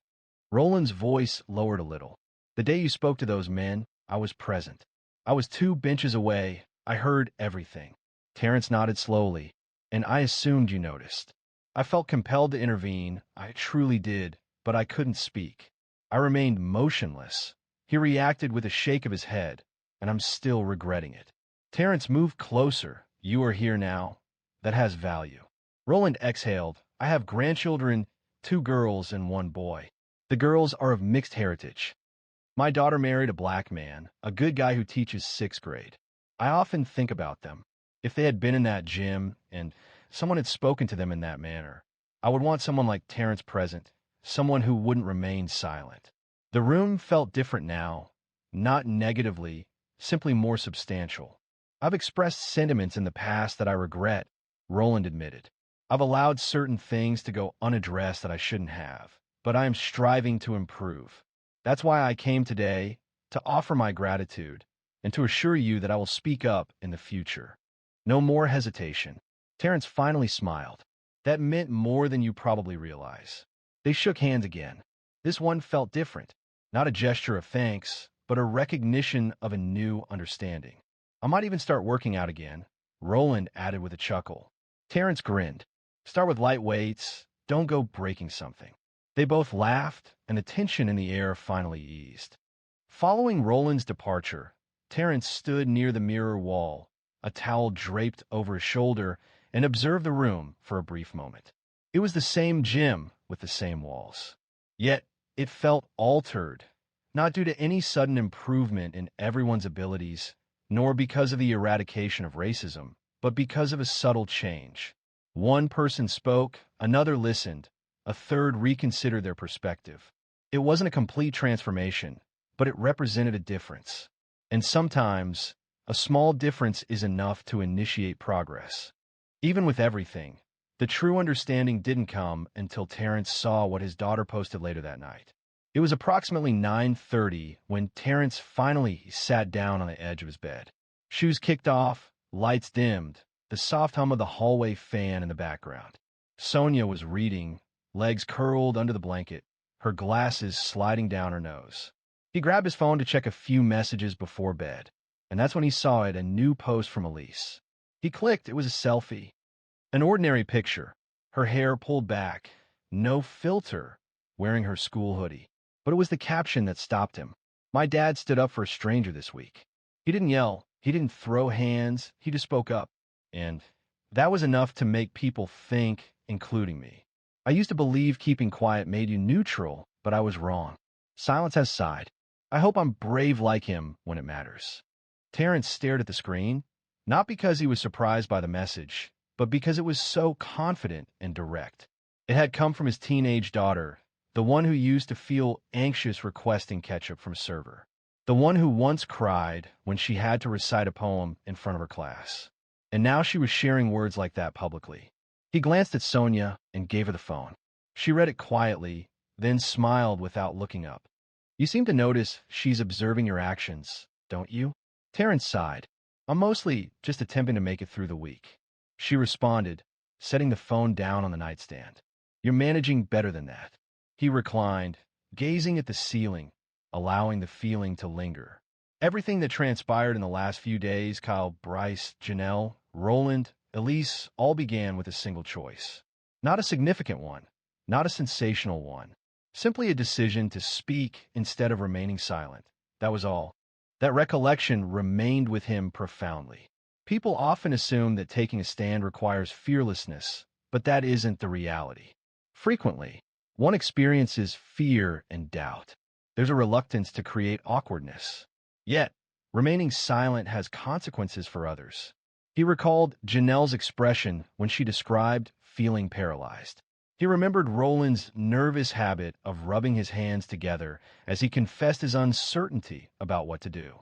Roland's voice lowered a little. "The day you spoke to those men, I was present. I was 2 benches away. I heard everything." Terrence nodded slowly, "And I assumed you noticed. I felt compelled to intervene. I truly did, but I couldn't speak. I remained motionless." He reacted with a shake of his head, "And I'm still regretting it." Terrence moved closer. "You are here now. That has value." Roland exhaled. "I have grandchildren, 2 girls and 1 boy. The girls are of mixed heritage. My daughter married a black man, a good guy who teaches 6th grade. I often think about them. If they had been in that gym and someone had spoken to them in that manner, I would want someone like Terrence present, someone who wouldn't remain silent." The room felt different now, not negatively, simply more substantial. "I've expressed sentiments in the past that I regret," Roland admitted. "I've allowed certain things to go unaddressed that I shouldn't have, but I am striving to improve. That's why I came today, to offer my gratitude, and to assure you that I will speak up in the future." No more hesitation. Terrence finally smiled. That meant more than you probably realize. They shook hands again. This one felt different. Not a gesture of thanks, but a recognition of a new understanding. "I might even start working out again," Roland added with a chuckle. Terrence grinned. "Start with light weights. Don't go breaking something." They both laughed, and the tension in the air finally eased. Following Roland's departure, Terrence stood near the mirror wall, a towel draped over his shoulder, and observed the room for a brief moment. It was the same gym with the same walls. Yet it felt altered, not due to any sudden improvement in everyone's abilities, nor because of the eradication of racism, but because of a subtle change. One person spoke, another listened, a third reconsidered their perspective. It wasn't a complete transformation, but it represented a difference. And sometimes, a small difference is enough to initiate progress. Even with everything, the true understanding didn't come until Terrence saw what his daughter posted later that night. It was approximately 9:30 when Terrence finally sat down on the edge of his bed. Shoes kicked off, lights dimmed, the soft hum of the hallway fan in the background. Sonia was reading, legs curled under the blanket, her glasses sliding down her nose. He grabbed his phone to check a few messages before bed, and that's when he saw a new post from Elise. He clicked. It was a selfie. An ordinary picture, her hair pulled back, no filter, wearing her school hoodie. But it was the caption that stopped him. My dad stood up for a stranger this week. He didn't yell, he didn't throw hands, he just spoke up. And that was enough to make people think, including me. I used to believe keeping quiet made you neutral, but I was wrong. Silence has side. I hope I'm brave like him when it matters. Terrence stared at the screen, not because he was surprised by the message, but because it was so confident and direct. It had come from his teenage daughter, the one who used to feel anxious requesting ketchup from a server, the one who once cried when she had to recite a poem in front of her class. And now she was sharing words like that publicly. He glanced at Sonia and gave her the phone. She read it quietly, then smiled without looking up. You seem to notice she's observing your actions, don't you? Terrence sighed. I'm mostly just attempting to make it through the week. She responded, setting the phone down on the nightstand. You're managing better than that. He reclined, gazing at the ceiling, allowing the feeling to linger. Everything that transpired in the last few days, Kyle, Bryce, Janelle, Roland, Elise, all began with a single choice. Not a significant one, not a sensational one. Simply a decision to speak instead of remaining silent. That was all. That recollection remained with him profoundly. People often assume that taking a stand requires fearlessness, but that isn't the reality. Frequently, one experiences fear and doubt. There's a reluctance to create awkwardness. Yet, remaining silent has consequences for others. He recalled Janelle's expression when she described feeling paralyzed. He remembered Roland's nervous habit of rubbing his hands together as he confessed his uncertainty about what to do.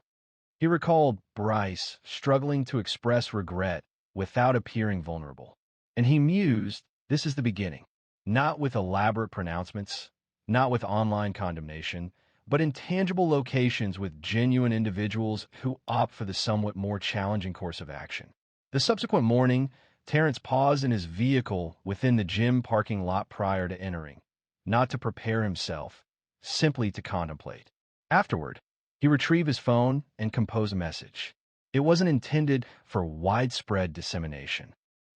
He recalled Bryce struggling to express regret without appearing vulnerable. And he mused, this is the beginning. Not with elaborate pronouncements, not with online condemnation, but in tangible locations with genuine individuals who opt for the somewhat more challenging course of action. The subsequent morning, Terrence paused in his vehicle within the gym parking lot prior to entering, not to prepare himself, simply to contemplate. Afterward, he retrieved his phone and composed a message. It wasn't intended for widespread dissemination.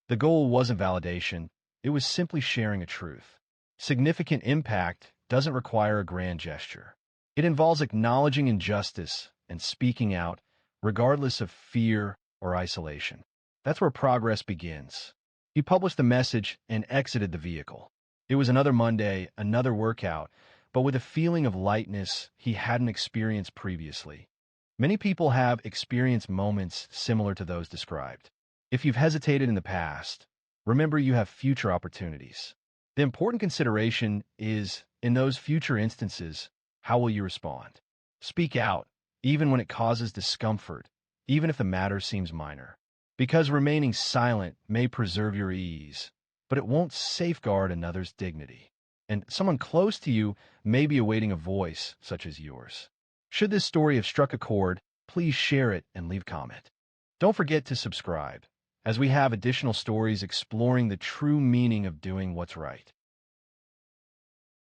The goal wasn't validation, it was simply sharing a truth. Significant impact doesn't require a grand gesture. It involves acknowledging injustice and speaking out, regardless of fear or isolation. That's where progress begins. He published the message and exited the vehicle. It was another Monday, another workout, but with a feeling of lightness he hadn't experienced previously. Many people have experienced moments similar to those described. If you've hesitated in the past, remember you have future opportunities. The important consideration is, in those future instances, how will you respond? Speak out, even when it causes discomfort, even if the matter seems minor. Because remaining silent may preserve your ease, but it won't safeguard another's dignity. And someone close to you may be awaiting a voice such as yours. Should this story have struck a chord, please share it and leave a comment. Don't forget to subscribe, as we have additional stories exploring the true meaning of doing what's right.